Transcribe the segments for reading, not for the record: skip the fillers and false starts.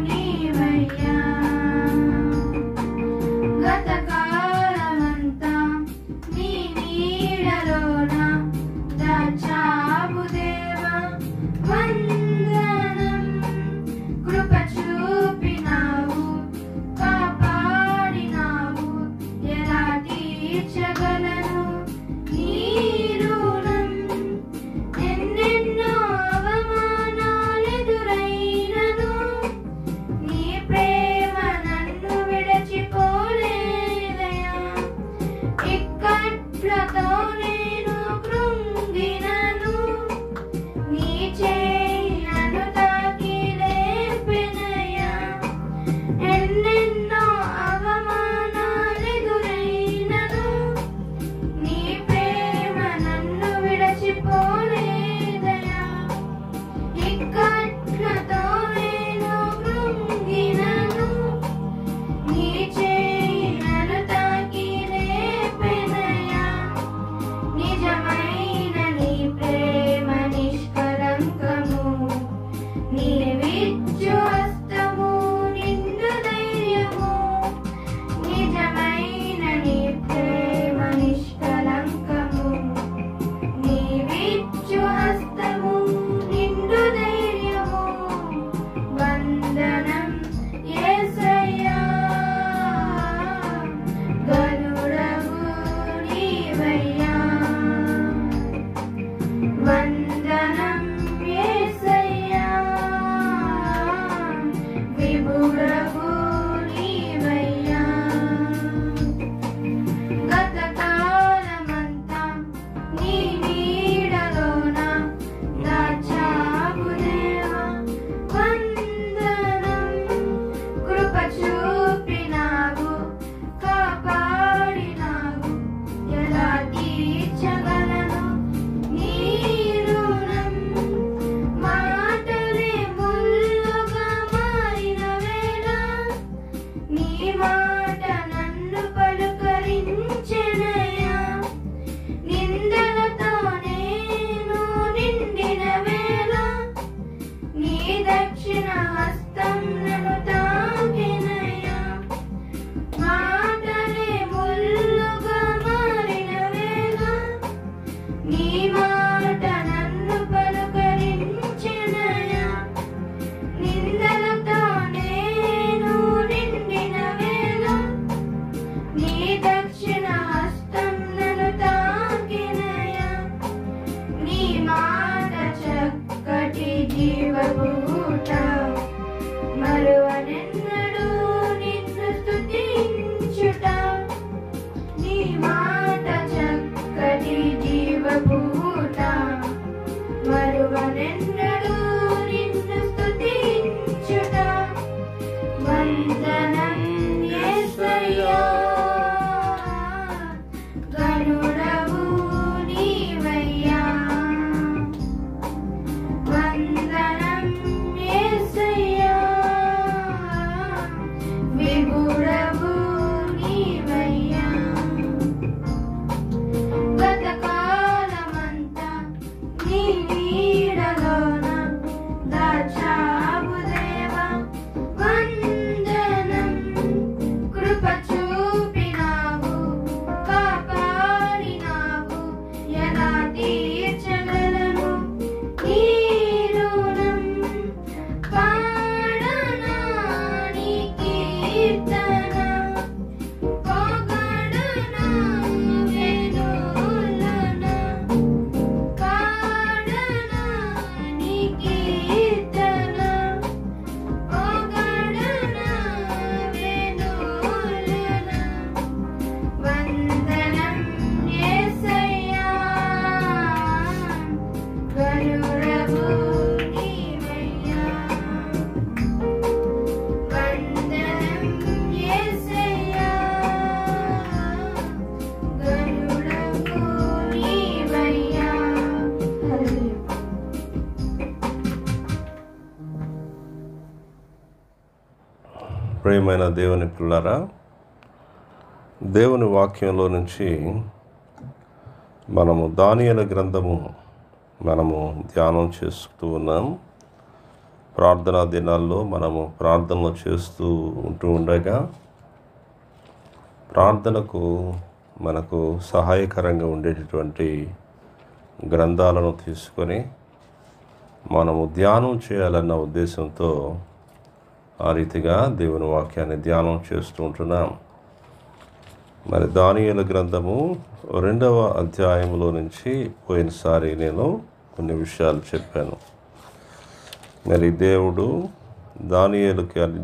నీవయ్యా. గతకాలమంతా నీ నీడలోన దాచావు దేవా, వందనం. కృప చూపినావు, కాపాడినావు, ఎలా తీర్చగలను నీ రుణం. ఎన్నెన్నో అవమానాలెదురైనను నీ ప్రేమ నన్ను విడచిపోలేదయా. ఇక్కట్లతో నేను కృంగినను, నీ చేయి నన్ను తాకి లేపెనయా. ఎన్నెన్నో అవమానాలెదురైనను నీ ప్రేమ నన్ను విడచిపోలేదయా. ఇక్కట్లతో నేను కృంగినను, నీ చేయి నన్ను తాకి లేపెనయా. నిజమైన నీ ప్రేమ నిష్కలంకము, నీ విచ్చు హస్తము నిండు ధైర్యము. నిజమైన నీ ప్రేమ నిష్కలంకము, నీ విచ్చు హస్తము నిండు ధైర్యము. వందనం యేసయ్యా, గనుడవు నీవయ్యా. వందనం యేసయ్యా, విభుడవు నీవయ్యా. గతకాలమంతా నీ నీడలోన దాచావు దేవా, వందనం. కృప చూపినావు, కాపాడినావు, ఎలా తీర్చగలను నీ రుణం. మాటలే ముల్లుగా మారిన వేళ నీ మాట నన్ను పలుకరించెనయ్యా. నిందలతో నేను నిండిన వేళ నీ దక్షిణ హస్తం నన్ను తాకెనయ్యా. మాటలే ముల్లుగా మారిన వేళ నీ మాట నన్ను పలుకరించెనయ్యా. నిందలతో నేను నిండిన వేళ నీ దక్షిణ హస్తం నన్ను తాకెనయ్యా. నీ మాట చక్కటి జీవపూట, మరువనెన్నడూ నిన్ను స్తుతించుట. నీ మాట చక్కటి జీవపూట, మరువనెన్నడూ నిన్ను స్తుతించుట. వందనం యేసయ్యా, గనుడవు నీవయ్యా. వందనం యేసయ్యా, విభుడవు నీవయ్యా. గతకాలమంతా నీ నీడలోన దాచావు దేవా, వందనం. కృప చూపినావు, కాపాడినావు, ఎలా తీర్చగలను నీ రుణం. పాడనా నీ కీర్తన, పొగడనా వేణులన. పాడనా నీ కీర్తన, పొగడనా వేణులన. వందనం యేసయ్యా, గనుడవు నీవయ్యా. వందనం యేసయ్యా, గనుడవు నీవయ్యా. హల్లెలూయా. ప్రియమైన దేవుని పిల్లారా, దేవుని వాక్యంలో నుంచి మనము దానియేలు గ్రంథము ధ్యానం చేస్తూ ఉన్నాం. ప్రార్థనా దినాల్లో మనము ప్రార్థనలు చేస్తూ ఉండగా ప్రార్థనకు మనకు సహాయకరంగా ఉండేటటువంటి గ్రంథాలను తీసుకొని మనము ధ్యానం చేయాలన్న ఉద్దేశంతో ఆ రీతిగా దేవుని వాక్యాన్ని ధ్యానం చేస్తూ ఉంటున్నాం. మరి దానియేలు గ్రంథము 2వ అధ్యాయంలో నుంచి పోయినసారి నేను కొన్ని విషయాలు చెప్పాను. మరి దేవుడు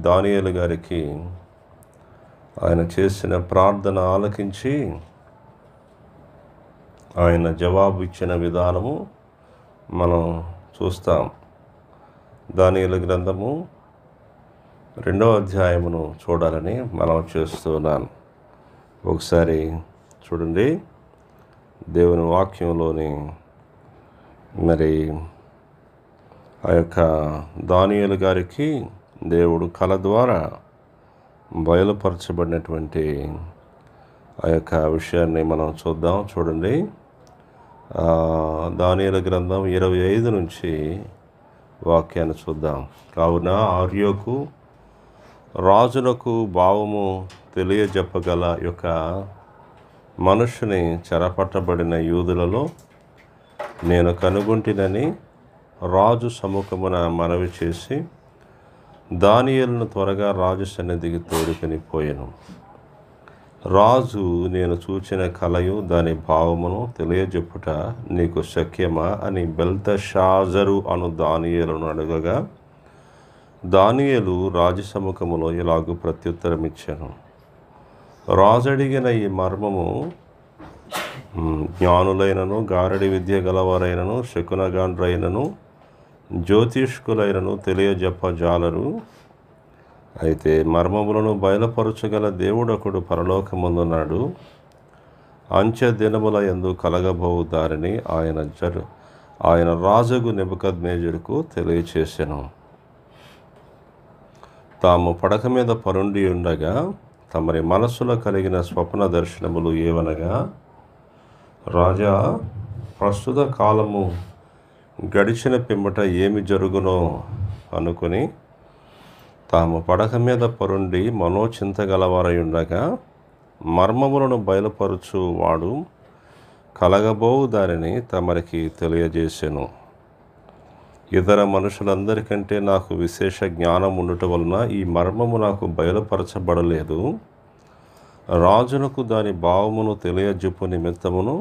దానియేలు గారికి ఆయన చేసిన ప్రార్థన ఆలకించి ఆయన జవాబు ఇచ్చిన విధానము మనం చూస్తాం. దానియేలు గ్రంథము 2వ అధ్యాయమును చూడాలని మనం చేస్తున్నాను. ఒకసారి చూడండి. దేవుని వాక్యంలోని మరి ఆ యొక్క దానియేలు గారికి దేవుడు కళ ద్వారా బయలుపరచబడినటువంటి ఆ యొక్క విషయాన్ని మనం చూద్దాం. చూడండి, దానియేలు గ్రంథం 25 నుంచి వాక్యాన్ని చూద్దాం. కావున ఆర్యోకు రాజునకు భావము తెలియజెప్పగల యొక్క మనుషుని చెరపట్టబడిన యూదులలో నేను కనుగొంటినని రాజు సముఖమున మనవి చేసి దానియేలును త్వరగా రాజు సన్నిధికి తోడుకొని పోయెను. రాజు నేను చూచిన కలయు దాని భావమును తెలియజెప్పుట నీకు శక్యమా అని బెల్తెషాజరు అను దానియేలును అడగగా దానియేలు రాజసముఖములో ఇలాగూ ప్రత్యుత్తరం ఇచ్చాను. రాజు అడిగిన ఈ మర్మము జ్ఞానులైనను గారడి విద్య గలవారైనను శకునగాండ్రైనను జ్యోతిష్కులైనను తెలియజెప్పజాలరు. అయితే మర్మములను బయలుపరచగల దేవుడొకడు పరలోకమందున్నాడు. అంచె దినముల యందు కలగబోవు దారిని ఆయన రాజుగు నెబుకద్నెజరుకు తెలియచేసెను. తాము పడక మీద పరుండి ఉండగా తమరి మనస్సులో కలిగిన స్వప్న దర్శనములు ఏవనగా, రాజా, ప్రస్తుత కాలము గడిచిన పిమ్మట ఏమి జరుగునో అనుకుని తాము పడక మీద పరుండి మనోచింతగలవారై ఉండగా మర్మములను బయలుపరచు వాడు కలగబోవు దానిని తమరికి తెలియజేసెను. ఇతర మనుషులందరికంటే నాకు విశేష జ్ఞానం ఉండటం వలన ఈ మర్మము నాకు బయలుపరచబడలేదు. రాజునకు దాని భావమును తెలియజెప్పు నిమిత్తమును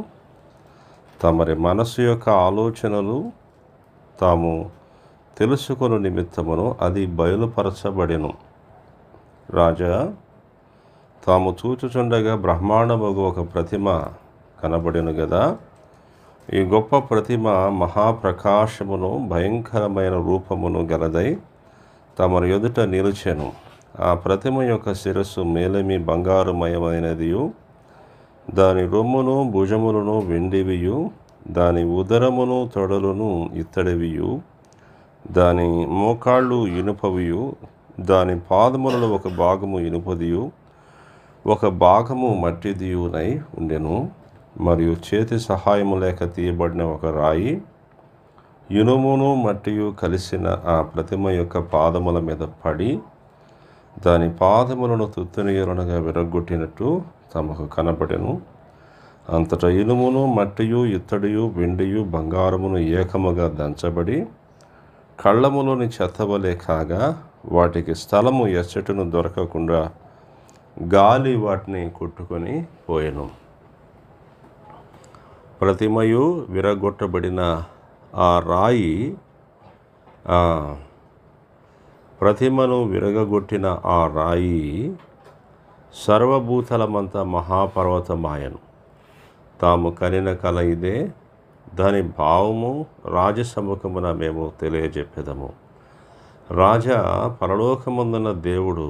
తమరి మనసు యొక్క ఆలోచనలు తాము తెలుసుకొను నిమిత్తమును అది బయలుపరచబడెను. రాజా, తాము చూచుచుండగా బ్రహ్మాండమగు ఒక ప్రతిమ కనబడెను గదా. ఈ గొప్ప ప్రతిమ మహాప్రకాశమును భయంకరమైన రూపమును గలదై తమరి ఎదుట నిలిచెను. ఆ ప్రతిమ యొక్క శిరస్సు మేలిమి బంగారుమయమైనదియు దాని రొమ్మును భుజములను వెండివియు దాని ఉదరమును తొడలును ఇత్తడివియు దాని మోకాళ్ళు ఇనుపవియు దాని పాదములలో ఒక భాగము ఇనుపదియు ఒక భాగము మట్టిదియునై ఉండెను. మరియు చేతి సహాయము లేక తీయబడిన ఒక రాయి ఇనుమును మట్టియు కలిసిన ఆ ప్రతిమ యొక్క పాదముల మీద పడి దాని పాదములను తుత్తునియలునగా విరగొట్టినట్టు తమకు కనబడెను. అంతటా ఇనుమును మట్టియు ఇత్తడియు వెండియు బంగారమును ఏకముగా దంచబడి కళ్ళములోని చెత్తవలే కాగా వాటికి స్థలము ఎచ్చటను దొరకకుండా గాలి వాటిని కొట్టుకొని పోయెను. ప్రతిమయు విరగొట్టబడిన ఆ రాయి ప్రతిమను విరగొట్టిన ఆ రాయి సర్వభూతలమంత మహాపర్వతమాయను. తాము కనిన కల ఇదే, దాని భావము రాజసముఖమున మేము తెలియజెప్పెదము. రాజా, పరలోకమందున్న దేవుడు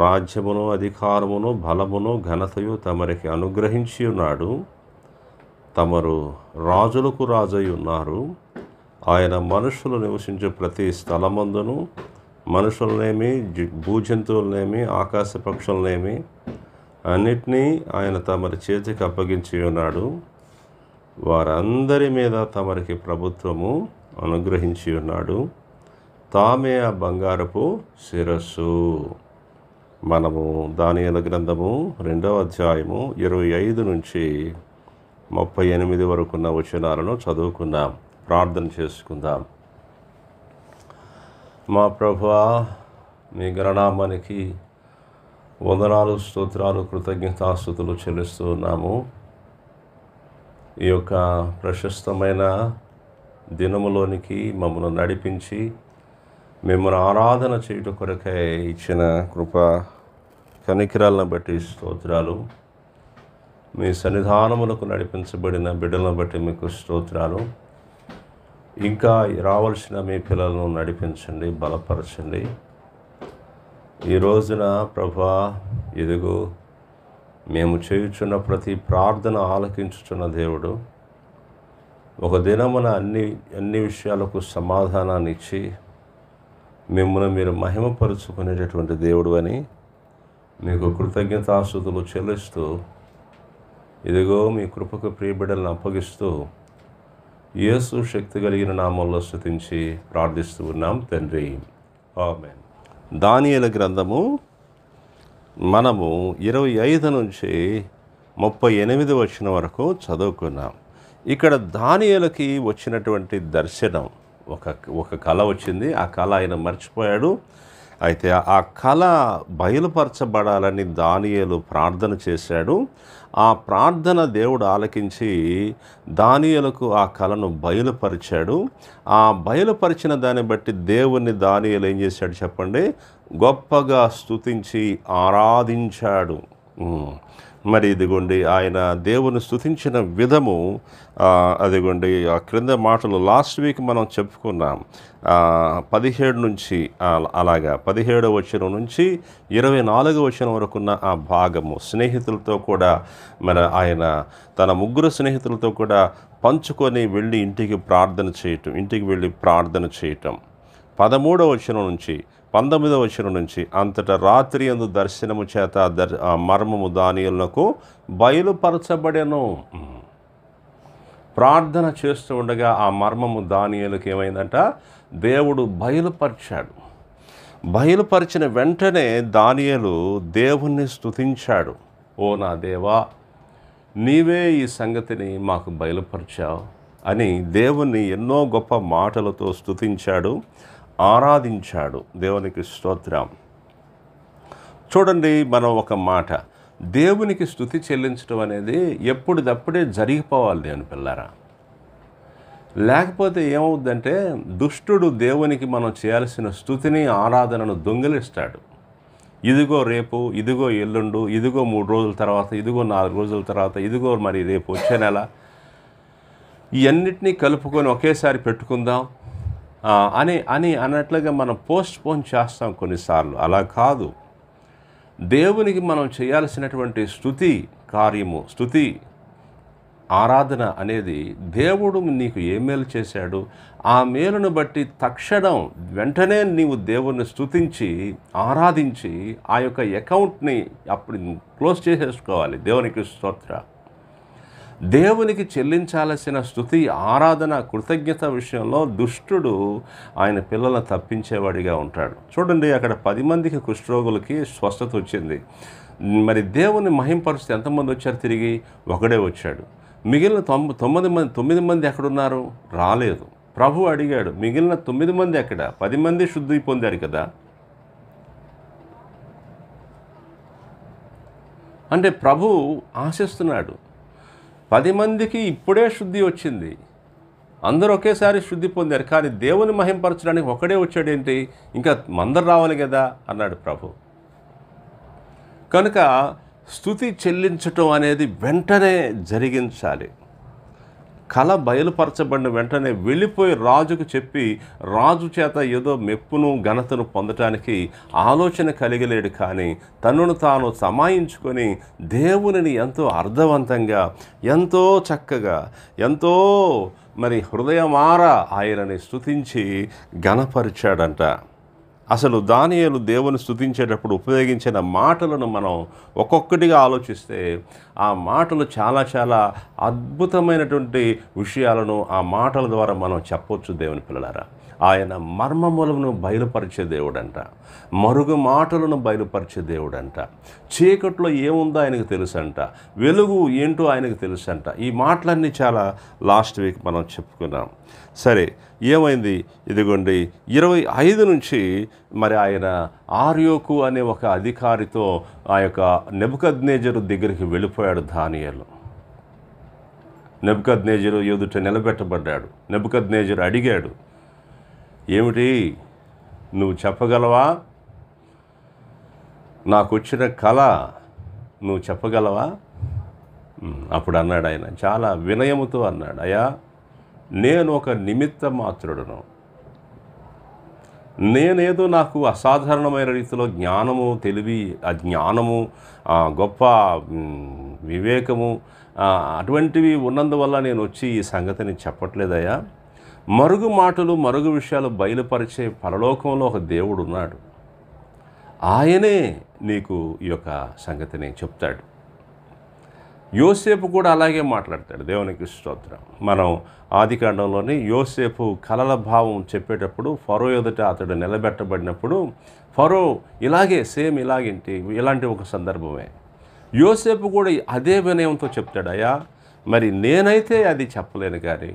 రాజ్యమును అధికారమును బలమును ఘనతయు తమరికి అనుగ్రహించి ఉన్నాడు. తమరు రాజులకు రాజై ఉన్నారు. ఆయన మనుషులు నివసించే ప్రతి స్థలమందును మనుషులనేమి భూజంతువులనేమి ఆకాశ పక్షులనేమి అన్నిటినీ ఆయన తమరి చేతికి అప్పగించి ఉన్నాడు. వారందరి మీద తమరికి ప్రభుత్వము అనుగ్రహించి ఉన్నాడు. తామే ఆ బంగారపు శిరస్సు. మనము దానియేలు గ్రంథము 2వ అధ్యాయము 25 నుంచి 38 వరకు ఉన్న వచనాలను చదువుకుందాం, ప్రార్థన చేసుకుందాం. మా ప్రభువా, మీ గణనామానికి వందనాలు, స్తోత్రాలు, కృతజ్ఞతాస్తుతులు చెల్లిస్తూ ఉన్నాము. ఈ యొక్క ప్రశస్తమైన దినములోనికి మమ్మల్ని నడిపించి మిమ్మల్ని ఆరాధన చేయుట కొరకై ఇచ్చిన కృప కనికరాలను బట్టి స్తోత్రాలు. మీ సన్నిధానములకు నడిపించబడిన బిడ్డలను బట్టి మీకు స్తోత్రాలు. ఇంకా రావాల్సిన మీ పిల్లలను నడిపించండి, బలపరచండి. ఈ రోజున ప్రభువా, ఇదిగో మేము చేయుచున్న ప్రతి ప్రార్థన ఆలకించుచున్న దేవుడు, ఒక దినమున అన్ని విషయాలకు సమాధానాన్ని ఇచ్చి మిమ్మల్ని మీరు మహిమపరుచుకునేటటువంటి దేవుడు అని మీకు కృతజ్ఞతాస్తుతులు చెల్లిస్తూ, ఇదిగో మీ కృపకు ప్రియబిడ్డలను అప్పగిస్తూ యేసు శక్తి కలిగిన నామంలో స్తుతించి ప్రార్థిస్తూ ఉన్నాం తండ్రి, ఆమేన్. దానియేలు గ్రంథము మనము 25 నుంచి 38 వచనం వరకు చదువుకున్నాం. ఇక్కడ దానియేలుకి వచ్చినటువంటి దర్శనం, ఒక కళ వచ్చింది. ఆ కళ ఆయన మర్చిపోయాడు. అయితే ఆ కళ బయలుపరచబడాలని దానియేలు ప్రార్థన చేశాడు. ఆ ప్రార్థన దేవుడు ఆలకించి దానియేలుకు ఆ కళను బయలుపరిచాడు. ఆ బయలుపరిచిన దాన్ని బట్టి దేవుణ్ణి దానియేలు ఏం చేశాడు చెప్పండి? గొప్పగా స్తుతించి ఆరాధించాడు. మరి ఇదిగోండి ఆయన దేవుని స్తుతించిన విధము, అదిగోండి ఆ క్రింద మాటలు లాస్ట్ వీక్ మనం చెప్పుకున్నాం. 17 నుంచి అలాగా 17వ వచనం నుంచి 24వ వచనం వరకు ఉన్న ఆ భాగము స్నేహితులతో కూడా మరి ఆయన తన 3 స్నేహితులతో కూడా పంచుకొని వెళ్ళి ఇంటికి వెళ్ళి ప్రార్థన చేయటం. 13వ వచనం నుంచి 19వ వచనం నుంచి అంతటా రాత్రి యందు దర్శనము చేత ఆ మర్మము దానియేలునకు బయలుపరచబడెను. ప్రార్థన చేస్తూ ఉండగా ఆ మర్మము దానియేలుకి ఏమైందంట? దేవుడు బయలుపరిచాడు. బయలుపరిచిన వెంటనే దానియేలు దేవుణ్ణి స్తుతించాడు. ఓ నా దేవా, నీవే ఈ సంగతిని మాకు బయలుపరిచావు అని దేవుణ్ణి ఎన్నో గొప్ప మాటలతో స్తుతించాడు, ఆరాధించాడు. దేవునికి స్తోత్రం. చూడండి, మనం ఒక మాట, దేవునికి స్తుతి చెల్లించడం అనేది ఎప్పుడప్పుడే జరిగిపోవాలి దేవుని పిల్లారా. లేకపోతే ఏమవుద్దంటే దుష్టుడు దేవునికి మనం చేయాల్సిన స్తుతిని, ఆరాధనను దొంగిలిస్తాడు. ఇదిగో రేపు, ఇదిగో ఎల్లుండు, ఇదిగో 3 రోజుల తర్వాత, ఇదిగో 4 రోజుల తర్వాత, ఇదిగో మరి రేపు వచ్చే నెల, ఇవన్నిటినీ కలుపుకొని ఒకేసారి పెట్టుకుందాం అని అన్నట్లుగా మనం పోన్ చేస్తాం కొన్నిసార్లు. అలా కాదు. దేవునికి మనం చేయాల్సినటువంటి స్తుతి కార్యము, స్తుతి ఆరాధన అనేది దేవుడు నీకు ఏ మేలు చేశాడు, ఆ మేలును బట్టి తక్షణం వెంటనే నీవు దేవుణ్ణి స్తుతించి ఆరాధించి ఆ యొక్క అకౌంట్ని అప్పుడు క్లోజ్ చేసేసుకోవాలి. దేవునికి స్తోత్ర. దేవునికి చెల్లించాల్సిన స్తుతి, ఆరాధన, కృతజ్ఞత విషయంలో దుష్టుడు ఆయన పిల్లలను తప్పించేవాడిగా ఉంటాడు. చూడండి, అక్కడ 10 మందికి కుష్ఠరోగులకి స్వస్థత వచ్చింది. మరి దేవుని మహింపరిస్తే ఎంతమంది వచ్చారు? తిరిగి ఒకడే వచ్చాడు. మిగిలిన 9 మంది ఎక్కడున్నారు? రాలేదు. ప్రభు అడిగాడు, మిగిలిన 9 మంది ఎక్కడ? 10 మంది శుద్ధి పొందారు కదా. అంటే ప్రభు ఆశిస్తున్నాడు, 10 మందికి ఇప్పుడే శుద్ధి వచ్చింది, అందరూ ఒకేసారి శుద్ధి పొందారు, కానీ దేవుని మహింపరచడానికి ఒకడే వచ్చాడేంటి, ఇంకా మందరు రావాలి కదా అన్నాడు ప్రభు. కనుక స్తుతి చెల్లించటం అనేది వెంటనే జరిగించాలి. కళ బయలుపరచబడిన వెంటనే వెళ్ళిపోయి రాజుకు చెప్పి రాజు చేత ఏదో మెప్పును ఘనతను పొందటానికి ఆలోచన కలిగలేడు. కానీ తనను తాను సమాయించుకొని దేవునిని ఎంతో అర్థవంతంగా, ఎంతో చక్కగా, ఎంతో మరి హృదయమారా ఆయనని స్తుతించి ఘనపరిచాడంట. అసలు దానియేలు దేవుని స్తుతించేటప్పుడు ఉపయోగించిన మాటలను మనం ఒక్కొక్కటిగా ఆలోచిస్తే ఆ మాటలు చాలా చాలా అద్భుతమైనటువంటి విషయాలను ఆ మాటల ద్వారా మనం చెప్పొచ్చు దేవుని పిల్లలారా. ఆయన మర్మములను బయలుపరిచే దేవుడంట, మరుగు మాటలను బయలుపరిచే దేవుడంట, చీకట్లో ఏముందో ఆయనకు తెలుసంట, వెలుగు ఏంటో ఆయనకు తెలుసంట. ఈ మాటలన్నీ చాలా లాస్ట్ వీక్ మనం చెప్పుకున్నాం. సరే, ఏమైంది? ఇదిగోండి 25 నుంచి మరి ఆయన ఆర్యోకు అనే ఒక అధికారితో ఆ యొక్క నెబుకద్నెజరు దగ్గరికి వెళ్ళిపోయాడు దానియేలు. నెబుకద్నెజరు ఎదుట నిలబెట్టబడ్డాడు. నెబుకద్నెజరు అడిగాడు, ఏమిటి నువ్వు చెప్పగలవా? నాకు వచ్చిన కళ నువ్వు చెప్పగలవా? అప్పుడు అన్నాడు ఆయన, చాలా వినయముతో అన్నాడు, అయ్యా, నేను ఒక నిమిత్త మాత్రుడును. నేనేదో నాకు అసాధారణమైన రీతిలో జ్ఞానము, తెలివి, అజ్ఞానము, గొప్ప వివేకము అటువంటివి ఉన్నందువల్ల నేను వచ్చి ఈ సంగతిని చెప్పట్లేదయ్యా. మరుగు మాటలు, మరుగు విషయాలు బయలుపరిచే పరలోకంలో ఒక దేవుడు ఉన్నాడు. ఆయనే నీకు ఈ యొక్క సంగతిని చెప్తాడు. యోసేపు కూడా అలాగే మాట్లాడతాడు. దేవునికి స్తోత్రం. మనం ఆదికాండంలోని యోసేపు కలల భావం చెప్పేటప్పుడు ఫరో ఎదుట అతడు నిలబెట్టబడినప్పుడు ఫరో ఇలాగే సేమ్ ఇలాంటి ఒక సందర్భమే. యోసేపు కూడా అదే వినయంతో చెప్తాడు, అయ్యా, మరి నేనైతే అది చెప్పలేను, కానీ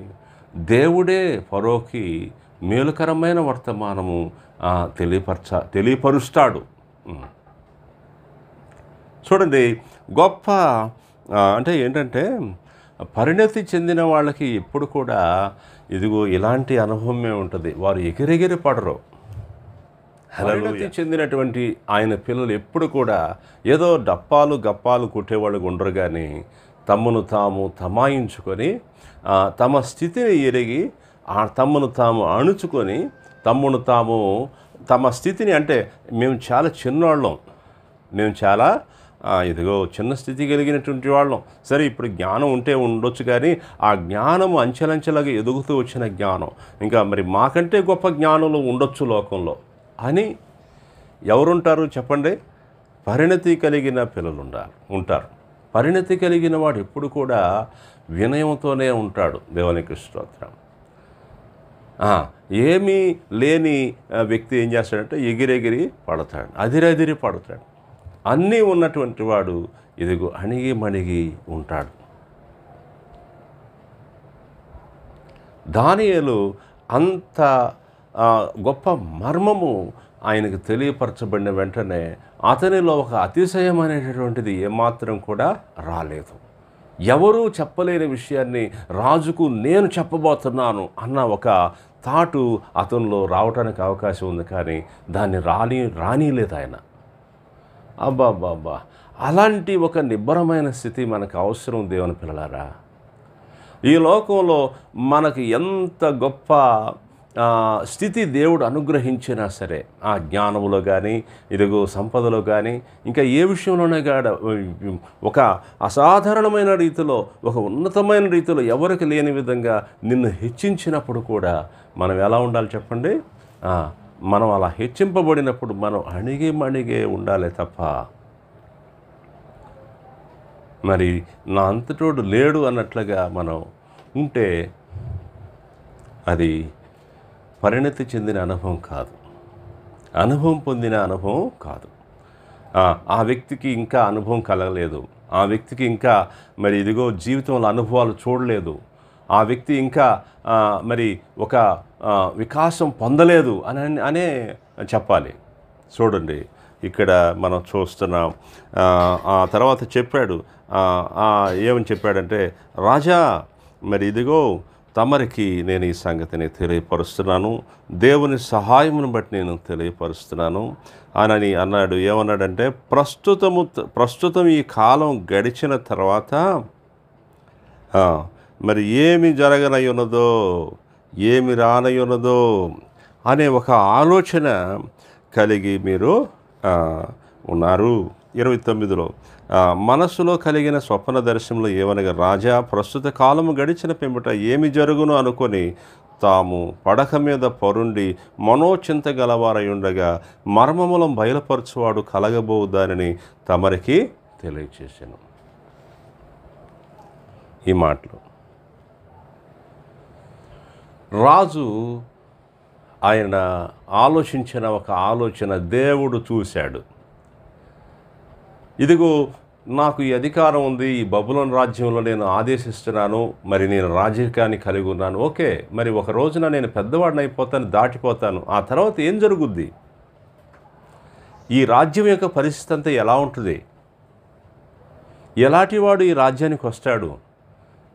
దేవుడే ఫరోకి మేలుకరమైన వర్తమానము తెలియపరుస్తాడు. చూడండి, గొప్ప అంటే ఏంటంటే పరిణతి చెందిన వాళ్ళకి ఎప్పుడు కూడా ఇదిగో ఇలాంటి అనుభవమే ఉంటుంది. వారు ఎగిరెగిరి పడరు. పరిణతి చెందినటువంటి ఆయన పిల్లలు ఎప్పుడు కూడా ఏదో డప్పాలు గప్పాలు కొట్టేవాళ్ళు ఉండరు, కానీ తమను తాము తమాయించుకొని తమ స్థితిని ఎరిగి తమను తాము అణుచుకొని తమ స్థితిని, అంటే మేము చాలా చిన్నవాళ్ళం, మేము చాలా ఇదిగో చిన్న స్థితి కలిగినటువంటి వాళ్ళం. సరే, ఇప్పుడు జ్ఞానం ఉంటే ఉండొచ్చు, కానీ ఆ జ్ఞానము అంచెలంచెలుగా ఎదుగుతూ వచ్చిన జ్ఞానం, ఇంకా మరి మాకంటే గొప్ప జ్ఞానులు ఉండొచ్చు లోకంలో అని ఎవరుంటారు చెప్పండి? పరిణతి కలిగిన పిల్లలు ఉంటారు. పరిణతి కలిగిన వాడు ఎప్పుడు కూడా వినయంతోనే ఉంటాడు. దేవునికి స్తోత్రం. ఏమీ లేని వ్యక్తి ఏం చేస్తాడంటే ఎగిరెగిరి పడతాడు, అదిరదిరి పడతాడు. అన్నీ ఉన్నటువంటి వాడు ఇదిగో అణిగి మణిగి ఉంటాడు. దానియేలు అంత గొప్ప మర్మము ఆయనకు తెలియపరచబడిన వెంటనే అతనిలో ఒక అతిశయం అనేటటువంటిది ఏమాత్రం కూడా రాలేదు. ఎవరూ చెప్పలేని విషయాన్ని రాజుకు నేను చెప్పబోతున్నాను అన్న ఒక థాటు అతనిలో రావడానికి అవకాశం ఉంది, కానీ దాన్ని రానిలేదు ఆయన. అబ్బాబ్బాబ్బా, అలాంటి ఒక నిబ్బరమైన స్థితి మనకు అవసరం దేవుని పిల్లలారా. ఈ లోకంలో మనకు ఎంత గొప్ప స్థితి దేవుడు అనుగ్రహించినా సరే, ఆ జ్ఞానములో కానీ ఇదిగో సంపదలో కానీ ఇంకా ఏ విషయంలోనే కాడ ఒక అసాధారణమైన రీతిలో, ఒక ఉన్నతమైన రీతిలో ఎవరికి లేని విధంగా నిన్ను హెచ్చించినప్పుడు కూడా మనం ఎలా ఉండాలి చెప్పండి? మనం అలా హెచ్చింపబడినప్పుడు మనం అణిగే ఉండాలి తప్ప, మరి నా అంతటోడు లేడు అన్నట్లుగా మనం ఉంటే అది పరిణతి చెందిన అనుభవం కాదు, అనుభవం పొందిన అనుభవం కాదు. ఆ వ్యక్తికి ఇంకా అనుభవం కలగలేదు, ఆ వ్యక్తికి ఇంకా మరి ఇదిగో జీవితంలో అనుభవాలు చూడలేదు, ఆ వ్యక్తి ఇంకా మరి ఒక వికాసం పొందలేదు అనే చెప్పాలి. చూడండి, ఇక్కడ మనం చూస్తున్నాం. ఆ తర్వాత చెప్పాడు, ఏమని చెప్పాడంటే, రాజా, మరి ఇదిగో తమరికి నేను ఈ సంగతిని తెలియపరుస్తున్నాను, దేవుని సహాయమును బట్టి నేను తెలియపరుస్తున్నాను అని అన్నాడు. ఏమన్నాడంటే, ప్రస్తుతం ఈ కాలం గడిచిన తర్వాత మరి ఏమి జరగనై ఉన్నదో, ఏమి రానై ఉన్నదో అనే ఒక ఆలోచన కలిగి మీరు ఉన్నారు. 29లో మనస్సులో కలిగిన స్వప్న దర్శనంలో ఏమనగా, రాజా, ప్రస్తుత కాలము గడిచిన పిమ్మట ఏమి జరుగును అనుకొని తాము పడక మీద పరుండి మనోచింత గలవారై ఉండగా మర్మములను బయలుపరచువాడు కలగబో దానిని తమరికి తెలియచేసాను. ఈ మాటలు రాజు ఆయన ఆలోచించిన ఒక ఆలోచన దేవుడు చూశాడు. ఇదిగో నాకు ఈ అధికారం ఉంది, ఈ బబులోను రాజ్యంలో నేను ఆదేశిస్తున్నాను, మరి నేను రాజకీయాన్ని కలిగి ఉన్నాను. ఓకే, మరి ఒక రోజున నేను పెద్దవాడిని అయిపోతాను, దాటిపోతాను. ఆ తర్వాత ఏం జరుగుద్ది? ఈ రాజ్యం యొక్క పరిస్థితి అంతా ఎలా ఉంటుంది? ఎలాంటి వాడు ఈ రాజ్యానికి వస్తాడు?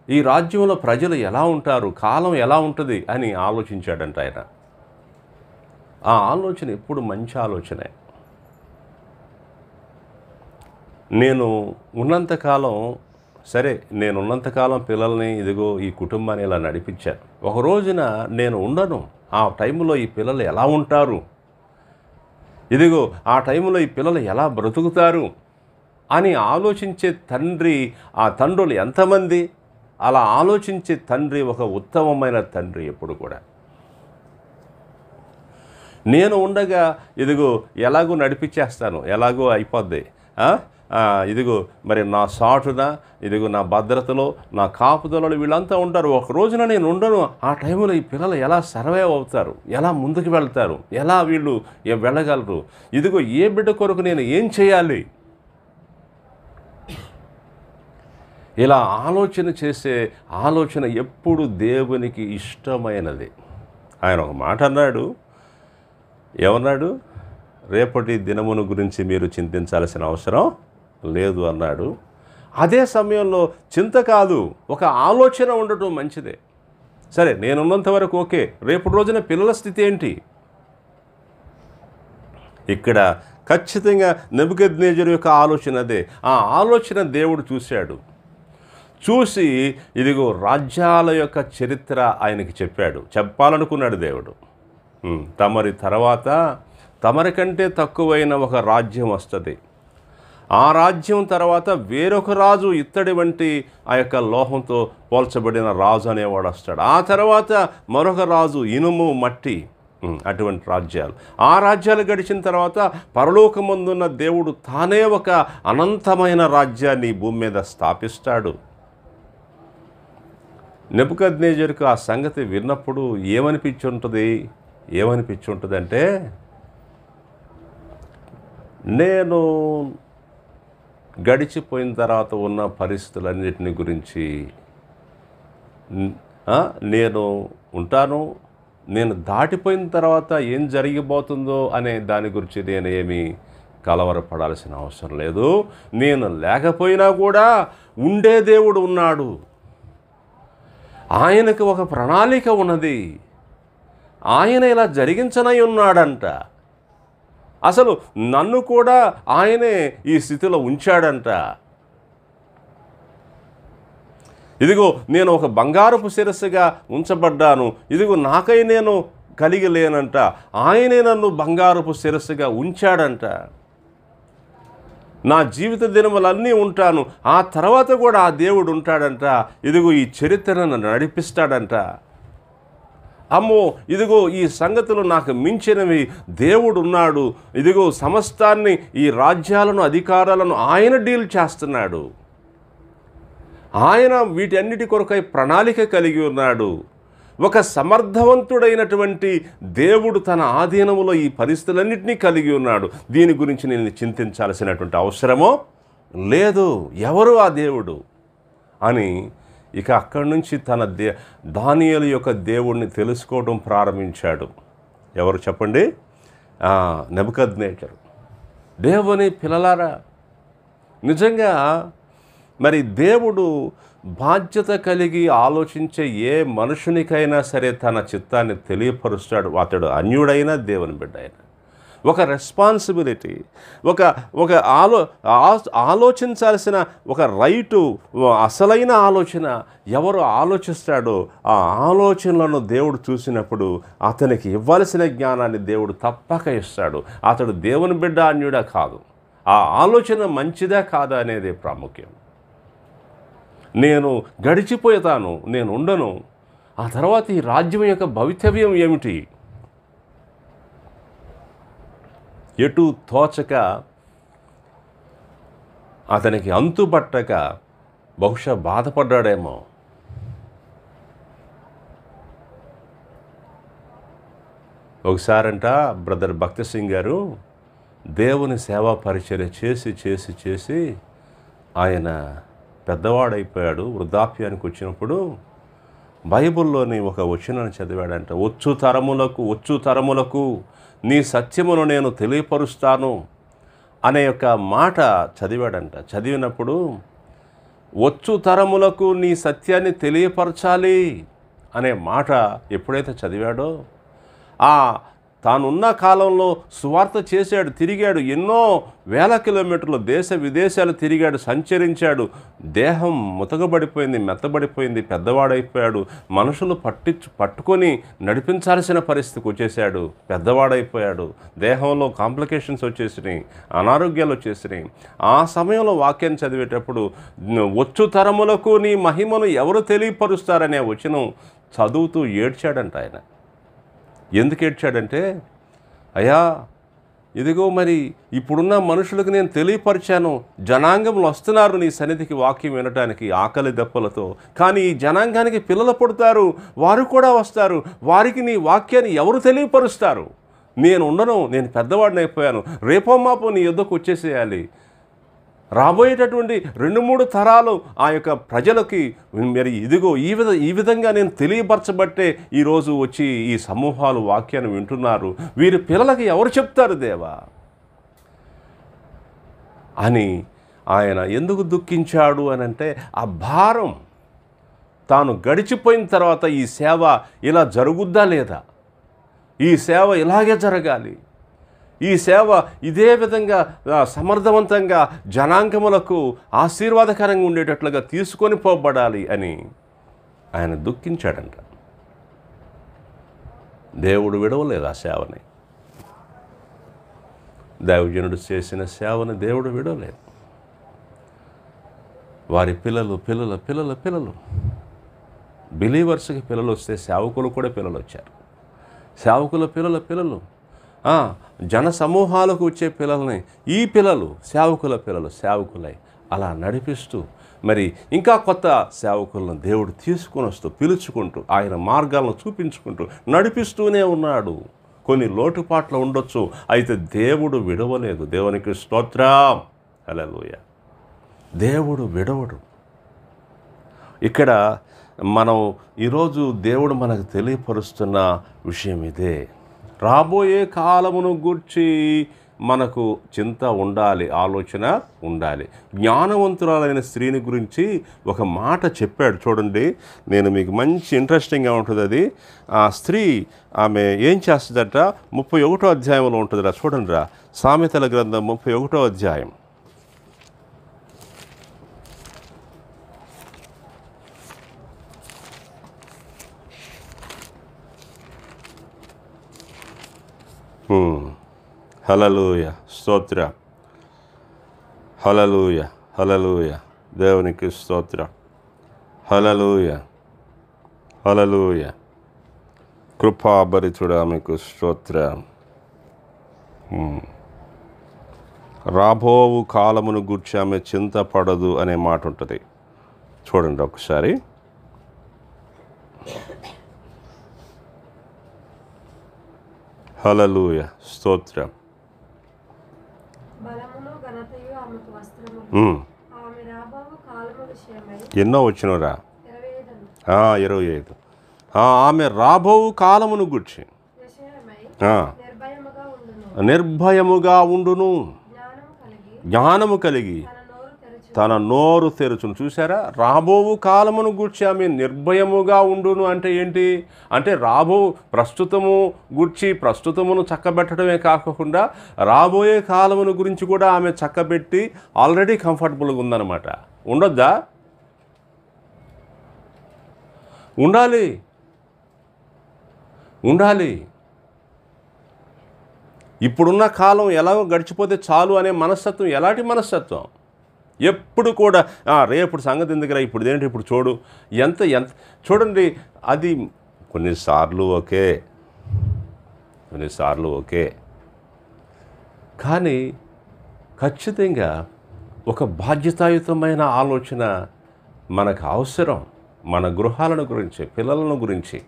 ఈ రాజ్యంలో ప్రజలు ఎలా ఉంటారు? కాలం ఎలా ఉంటుంది అని ఆలోచించాడంట ఆయన. ఆ ఆలోచన ఎప్పుడు మంచి ఆలోచనే. నేను ఉన్నంతకాలం సరే, నేను ఉన్నంతకాలం పిల్లల్ని ఇదిగో ఈ కుటుంబాన్ని ఇలా నడిపించాను. ఒక రోజున నేను ఉండను, ఆ టైంలో ఈ పిల్లలు ఎలా ఉంటారు, ఇదిగో ఆ టైంలో ఈ పిల్లలు ఎలా బ్రతుకుతారు అని ఆలోచించే తండ్రి, ఆ తండ్రులు ఎంతమంది? అలా ఆలోచించే తండ్రి ఒక ఉత్తమమైన తండ్రి ఎప్పుడు కూడా. నేను ఉండగా ఇదిగో ఎలాగో నడిపించేస్తాను, ఎలాగో అయిపోద్ది, ఇదిగో మరి నా సాటున ఇదిగో నా భద్రతలో నా కాపుదలలో వీళ్ళంతా ఉంటారు. ఒక రోజున నేను ఉండను, ఆ టైంలో ఈ పిల్లలు ఎలా సర్వైవ్ అవుతారు, ఎలా ముందుకు వెళ్తారు, ఎలా వీళ్ళు వెళ్ళగలరు, ఇదిగో ఏ బిడ్డ కొరకు నేను ఏం చేయాలి, ఇలా ఆలోచన చేసే ఆలోచన ఎప్పుడు దేవునికి ఇష్టమైనది. ఆయన ఒక మాట అన్నాడు, ఏమన్నాడు? రేపటి దినమును గురించి మీరు చింతించాల్సిన అవసరం లేదు అన్నాడు. అదే సమయంలో చింత కాదు, ఒక ఆలోచన ఉండటం మంచిదే. సరే, నేనున్నంత వరకు ఓకే, రేపటి రోజున పిల్లల స్థితి ఏంటి? ఇక్కడ ఖచ్చితంగా నెబుకద్నెజరు యొక్క ఆలోచన అదే. ఆ ఆలోచన దేవుడు చూశాడు. చూసి ఇదిగో రాజ్యాల యొక్క చరిత్ర ఆయనకి చెప్పాలనుకున్నాడు దేవుడు. తమరి తర్వాత తమరి కంటే తక్కువైన ఒక రాజ్యం వస్తుంది. ఆ రాజ్యం తర్వాత వేరొక రాజు, ఇత్తడి వంటి ఆ యొక్క లోహంతో పోల్చబడిన రాజు అనేవాడు వస్తాడు. ఆ తర్వాత మరొక రాజు, ఇనుము మట్టి, అటువంటి రాజ్యాలు. ఆ రాజ్యాలు గడిచిన తర్వాత పరలోకమందున్న దేవుడు తానే ఒక అనంతమైన రాజ్యాన్ని భూమి మీద స్థాపిస్తాడు. నెబుకద్నెజరుకు ఆ సంగతి విన్నప్పుడు ఏమనిపించి ఉంటుందంటే, నేను గడిచిపోయిన తర్వాత ఉన్న పరిస్థితులన్నిటిని గురించి నేను ఉంటాను, నేను దాటిపోయిన తర్వాత ఏం జరిగిపోతుందో అనే దాని గురించి నేను ఏమీ కలవరపడాల్సిన అవసరం లేదు. నేను లేకపోయినా కూడా ఉండే దేవుడు ఉన్నాడు, ఆయనకు ఒక ప్రణాళిక ఉన్నది, ఆయన ఇలా జరిగించనై ఉన్నాడంట. అసలు నన్ను కూడా ఆయనే ఈ స్థితిలో ఉంచాడంట. ఇదిగో నేను ఒక బంగారపు శిరస్సుగా ఉంచబడ్డాను, ఇదిగో నాకై నేను కలిగి లేనంట, ఆయనే నన్ను బంగారపు శిరస్సుగా ఉంచాడంట. నా జీవిత దినములన్నీ ఉంటాను, ఆ తర్వాత కూడా ఆ దేవుడు ఉంటాడంట. ఇదిగో ఈ చరిత్రను నడిపిస్తాడంట. అమ్మో, ఇదిగో ఈ సంగతులు నాకు మించినవి, దేవుడు ఉన్నాడు, ఇదిగో సమస్తాన్ని, ఈ రాజ్యాలను, అధికారాలను ఆయన డీల్ చేస్తున్నాడు, ఆయన వీటన్నిటి కొరకై ప్రణాళిక కలిగి ఉన్నాడు. ఒక సమర్థవంతుడైనటువంటి దేవుడు తన ఆధీనములో ఈ పరిస్థితులన్నింటినీ కలిగి ఉన్నాడు. దీని గురించి నేను చింతించాల్సినటువంటి అవసరమో లేదు. ఎవరు ఆ దేవుడు అని ఇక అక్కడి నుంచి తన దానియేలు యొక్క దేవుడిని తెలుసుకోవడం ప్రారంభించాడు. ఎవరు చెప్పండి? నెబుకద్నెజరు. దేవుని పిల్లలారా, నిజంగా మరి దేవుడు బాధ్యత కలిగి ఆలోచించే ఏ మనుషునికైనా సరే తన చిత్తాన్ని తెలియపరుస్తాడు. అతడు అన్యుడైనా దేవుని బిడ్డ అయినా. ఒక రెస్పాన్సిబిలిటీ, ఒక ఆలోచించాల్సిన ఒక రైటు, అసలైన ఆలోచన ఎవరు ఆలోచిస్తాడో ఆ ఆలోచనలను దేవుడు చూసినప్పుడు అతనికి ఇవ్వాల్సిన జ్ఞానాన్ని దేవుడు తప్పక ఇస్తాడు. అతడు దేవుని బిడ్డ అన్యుడా కాదు, ఆ ఆలోచన మంచిదా కాదా అనేదే ప్రాముఖ్యం. నేను గడిచిపోతాను, నేను ఉండను, ఆ తర్వాత ఈ రాజ్యం యొక్క భవితవ్యం ఏమిటి? ఎటు తోచక, అతనికి అంతుబట్టక బహుశా బాధపడ్డాడేమో. ఒకసారంట బ్రదర్ భక్తి సింగ్ గారు దేవుని సేవా పరిచర్య చేసి ఆయన పెద్దవాడైపోయాడు. వృద్ధాప్యానికి వచ్చినప్పుడు బైబిల్లోని ఒక వచనాన్ని చదివాడంట. వచ్చు తరములకు నీ సత్యమును నేను తెలియపరుస్తాను అనే యొక్క మాట చదివాడంట. చదివినప్పుడు వచ్చు తరములకు నీ సత్యాన్ని తెలియపరచాలి అనే మాట ఎప్పుడైతే చదివాడో తానున్న కాలంలో సువార్త చేశాడు, తిరిగాడు, ఎన్నో వేల కిలోమీటర్లు దేశ విదేశాలు తిరిగాడు, సంచరించాడు. దేహం ముతకబడిపోయింది, మెత్తబడిపోయింది, పెద్దవాడైపోయాడు. మనుషులు పట్టుకొని నడిపించాల్సిన పరిస్థితికి వచ్చేసాడు. పెద్దవాడైపోయాడు. దేహంలో కాంప్లికేషన్స్ వచ్చేసినాయి, అనారోగ్యాలు వచ్చేసినాయి. ఆ సమయంలో వాక్యాన్ని చదివేటప్పుడు వచ్చు తరములకు నీ మహిమను ఎవరు తెలియపరుస్తారనే వచనం చదువుతూ ఏడ్చాడంట ఆయన. ఎందుకు ఏడ్చాడంటే, అయ్యా ఇదిగో మరి ఇప్పుడున్న మనుషులకు నేను తెలియపరిచాను, జనాంగములు వస్తున్నారు నీ సన్నిధికి వాక్యం వినటానికి ఆకలి దెప్పలతో. కానీ ఈ జనాంగానికి పిల్లలు పుడతారు, వారు కూడా వస్తారు, వారికి నీ వాక్యాన్ని ఎవరు తెలియపరుస్తారు? నేను ఉండను, నేను పెద్దవాడిని అయిపోయాను, రేపో మాపో నీ యుద్ధకు వచ్చేసేయాలి. రాబోయేటటువంటి 2-3 తరాలు ఆ యొక్క ప్రజలకి మరి ఇదిగో ఈ విధంగా నేను తెలియపరచబట్టే ఈరోజు వచ్చి ఈ సమూహాలు వాక్యాన్ని వింటున్నారు. వీరి పిల్లలకి ఎవరు చెప్తారు దేవా అని ఆయన ఎందుకు దుఃఖించాడు అని అంటే, ఆ భారం తాను గడిచిపోయిన తర్వాత ఈ సేవ ఇలా జరుగుద్దా లేదా, ఈ సేవ ఇలాగే జరగాలి, ఈ సేవ ఇదే విధంగా సమర్థవంతంగా జనాంగములకు ఆశీర్వాదకరంగా ఉండేటట్లుగా తీసుకొని పోబడాలి అని ఆయన దుఃఖించాడంట. దేవుడు విడవలేదు ఆ సేవని. దైవజనుడు చేసిన సేవని దేవుడు విడవలేదు. వారి పిల్లలు బిలీవర్స్కి పిల్లలు వస్తే సేవకులు కూడా పిల్లలు వచ్చారు. సేవకుల పిల్లలు జన సమూహాలకు వచ్చే పిల్లల్ని ఈ పిల్లలు సేవకుల పిల్లలు సేవకులై అలా నడిపిస్తూ మరి ఇంకా కొత్త సేవకులను దేవుడు తీసుకొని వస్తూ పిలుచుకుంటూ ఆయన మార్గాలను చూపించుకుంటూ నడిపిస్తూనే ఉన్నాడు. కొన్ని లోటుపాట్లు ఉండొచ్చు, అయితే దేవుడు విడవలేదు. దేవునికి స్తోత్రం, హల్లెలూయా. దేవుడు విడవడు. ఇక్కడ మనం ఈరోజు దేవుడు మనకు తెలియపరుస్తున్న విషయం ఇదే. రాబోయే కాలమును గూర్చి మనకు చింత ఉండాలి, ఆలోచన ఉండాలి. జ్ఞానవంతురాలైన స్త్రీని గురించి ఒక మాట చెప్పాడు చూడండి. నేను మీకు మంచి ఇంట్రెస్టింగ్గా ఉంటుంది అది. ఆ స్త్రీ ఆమె ఏం చేస్తుందట, 31వ అధ్యాయంలో ఉంటుందిరా, చూడండి రా. సామెతల గ్రంథం 31వ అధ్యాయం. హల్లెలూయా, స్తోత్ర, హల్లెలూయా, హల్లెలూయా, దేవునికి స్తోత్ర, హల్లెలూయా, హల్లెలూయా, కృపాభరితుడా మీకు స్తోత్ర. రాబోవు కాలమును గూర్చి ఆమె చింతపడదు అనే మాట ఉంటుంది. చూడండి ఒకసారి. హల్లెలూయా, స్తోత్రం. ఎన్నో వచ్చినరా? 25. ఆమె రాబోవు కాలమును గుర్చి నిర్భయముగా ఉండును, జ్ఞానము కలిగి తన నోరు తెరుచును. చూసారా, రాబోవు కాలమును గూర్చి ఆమె నిర్భయముగా ఉండును అంటే ఏంటి అంటే, ప్రస్తుతము గూర్చి ప్రస్తుతమును చక్కబెట్టడమే కాకుండా రాబోయే కాలమును గురించి కూడా ఆమె చక్కబెట్టి ఆల్రెడీ కంఫర్టబుల్గా ఉందన్నమాట. ఉండొద్దా? ఉండాలి. ఇప్పుడున్న కాలం ఎలాగో గడిచిపోతే చాలు అనే మనస్తత్వం ఎలాంటి మనస్తత్వం? ఎప్పుడు కూడా రేపు సంగతి ఎందుకురా, ఇప్పుడు ఏంటి, ఇప్పుడు చూడు, ఎంత చూడండి. అది కొన్నిసార్లు ఓకే, కానీ ఖచ్చితంగా ఒక బాధ్యతాయుతమైన ఆలోచన మనకు అవసరం. మన గృహాలను గురించి, పిల్లలను గురించి,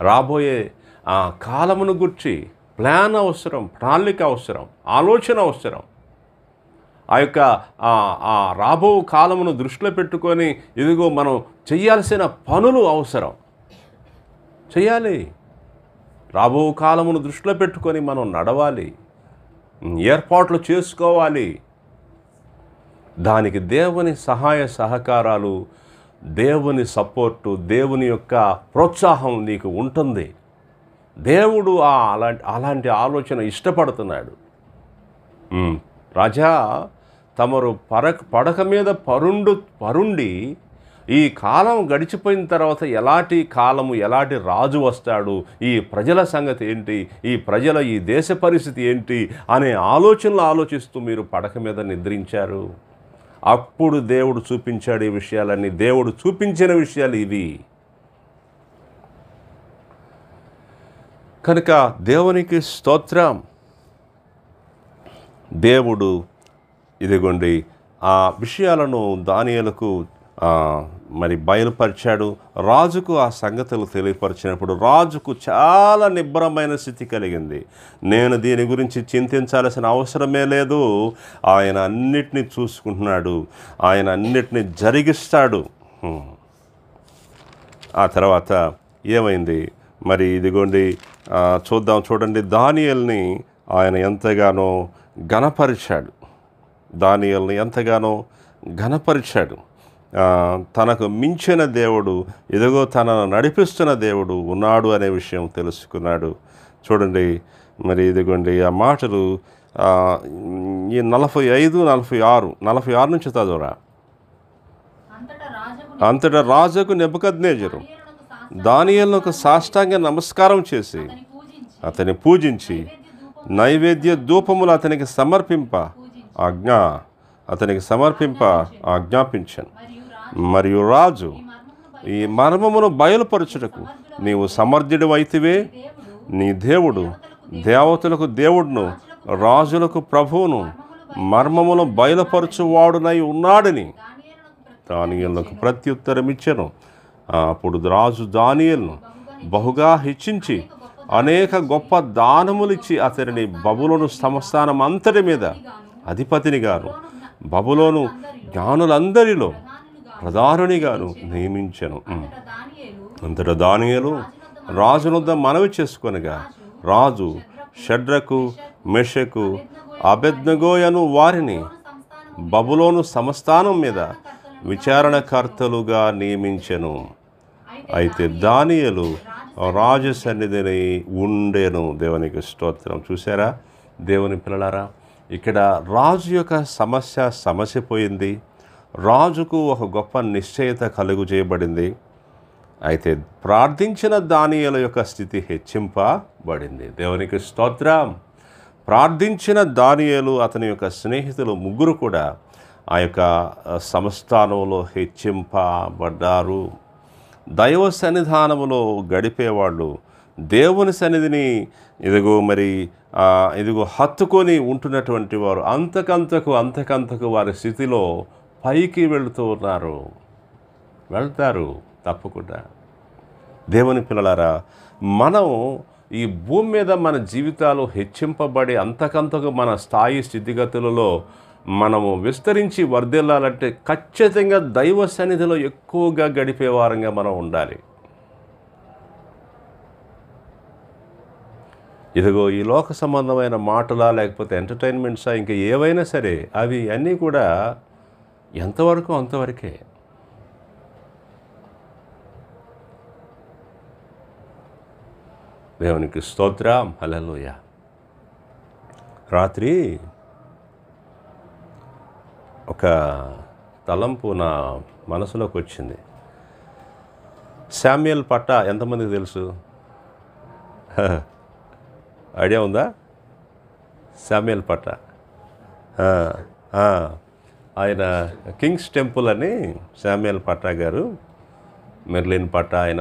రాబోయే కాలమును గుర్చి ప్లాన్ అవసరం, ప్రణాళిక అవసరం, ఆలోచన అవసరం. ఆ యొక్క రాబో కాలమును దృష్టిలో పెట్టుకొని ఇదిగో మనం చేయాల్సిన పనులు అవసరం. చేయాలి. రాబో కాలమును దృష్టిలో పెట్టుకొని మనం నడవాలి, ఏర్పాట్లు చేసుకోవాలి. దానికి దేవుని సహాయ సహకారాలు, దేవుని సపోర్టు, దేవుని యొక్క ప్రోత్సాహం నీకు ఉంటుంది. దేవుడు అలాంటి ఆలోచన ఇష్టపడుతున్నాడు. రాజా తమరు పడక మీద పరుండి ఈ కాలం గడిచిపోయిన తర్వాత ఎలాంటి కాలము, ఎలాంటి రాజు వస్తాడు, ఈ ప్రజల సంగతి ఏంటి, ఈ దేశ పరిస్థితి ఏంటి అనే ఆలోచనలు ఆలోచిస్తూ మీరు పడక మీద నిద్రించారు. అప్పుడు దేవుడు చూపించాడు ఈ విషయాలన్నీ. దేవుడు చూపించిన విషయాలు ఇవి. కనుక దేవునికి స్తోత్రం. దేవుడు ఇదిగోండి ఆ విషయాలను దానియేలుకు మరి బయలుపరిచాడు. రాజుకు ఆ సంగతులు తెలియపరిచినప్పుడు రాజుకు చాలా నిబ్బరమైన స్థితి కలిగింది. నేను దీని గురించి చింతించాల్సిన అవసరమే లేదు, ఆయన అన్నిటినీ చూసుకుంటున్నాడు, ఆయన అన్నిటినీ జరిగిస్తాడు. ఆ తర్వాత ఏమైంది మరి ఇదిగోండి చూడండి. దానియేలుని ఆయన ఎంతగానో ఘనపరిచాడు. దానియేలుని ఎంతగానో ఘనపరిచాడు. తనకు మించిన దేవుడు, ఇదిగో తనను నడిపిస్తున్న దేవుడు ఉన్నాడు అనే విషయం తెలుసుకున్నాడు. చూడండి మరి ఇదిగోండి ఆ మాటలు ఈ 45-46 నుంచి చదవరా. అంతటా రాజుకు నెబుకద్నెజరు దానియేలునకు సాష్టాంగ నమస్కారం చేసి అతని పూజించి నైవేద్య ధూపములు అతనికి సమర్పింప ఆజ్ఞాపించాను. మరియు రాజు ఈ మర్మమును బయలుపరచుటకు నీవు సమర్థుడు అయితివే, నీ దేవుడు దేవతలకు దేవుడును రాజులకు ప్రభువును మర్మమును బయలుపరచువాడునై ఉన్నాడని దానియేలునకు ప్రత్యుత్తరం ఇచ్చెను. అప్పుడు రాజు దానియేలును బహుగా హెచ్చించి అనేక గొప్ప దానములిచ్చి అతనిని బబులోను సంస్థానం అంతటి మీద అధిపతినిగాను బబులోను జ్ఞానులందరిలో ప్రధానునిగాను నియమించెను. అంతటా దానియేలు రాజునొద్ద మనవి చేసుకొనగా రాజు షడ్రకు, మెషకు, అబేద్నెగోయను వారిని బబులోను సంస్థానం మీద విచారణకర్తలుగా నియమించెను. అయితే దానియేలు రాజు సన్నిధిని ఉండెను. దేవునికి స్తోత్రం. చూసారా దేవుని పిల్లలారా, ఇక్కడ రాజు యొక్క సమస్య పోయింది. రాజుకు ఒక గొప్ప నిశ్చయత కలుగు చేయబడింది. అయితే ప్రార్థించిన దానియేలు యొక్క స్థితి హెచ్చింపబడింది. దేవునికి స్తోత్రం. ప్రార్థించిన దానియేలు, అతని యొక్క స్నేహితులు ముగ్గురు కూడా ఆ యొక్క సంస్థానంలో హెచ్చింపబడ్డారు. దైవ సన్నిధానములో గడిపేవాళ్ళు దేవుని సన్నిధిని ఇదిగో హత్తుకొని ఉంటున్నటువంటి వారు అంతకంతకు వారి స్థితిలో పైకి వెళ్తారు తప్పకుండా. దేవుని పిల్లలారా, మనం ఈ భూమి మీద మన జీవితాలు హెచ్చింపబడి అంతకంతకు మన స్థాయి స్థితిగతులలో మనము విస్తరించి వర్ధిల్లాలంటే ఖచ్చితంగా దైవ సన్నిధిలో ఎక్కువగా గడిపే వారంగా మనం ఉండాలి. ఇదిగో ఈ లోక సంబంధమైన మాటలా లేకపోతే ఎంటర్టైన్మెంట్సా ఇంకా ఏవైనా సరే అవి అన్నీ కూడా ఎంతవరకు అంతవరకే. దేవునికి స్తోత్రం. హల్లెలూయా. రాత్రి ఒక తలంపు నా మనసులోకి వచ్చింది. శామ్యూయల్ పట్ట ఎంతమందికి తెలుసు? ఐడియా ఉందా? శామ్యూయల్ పట్ట ఆయన కింగ్స్ టెంపుల్ అని శామ్యూయల్ పట్టా గారు, మెర్లిన్ పట్ట ఆయన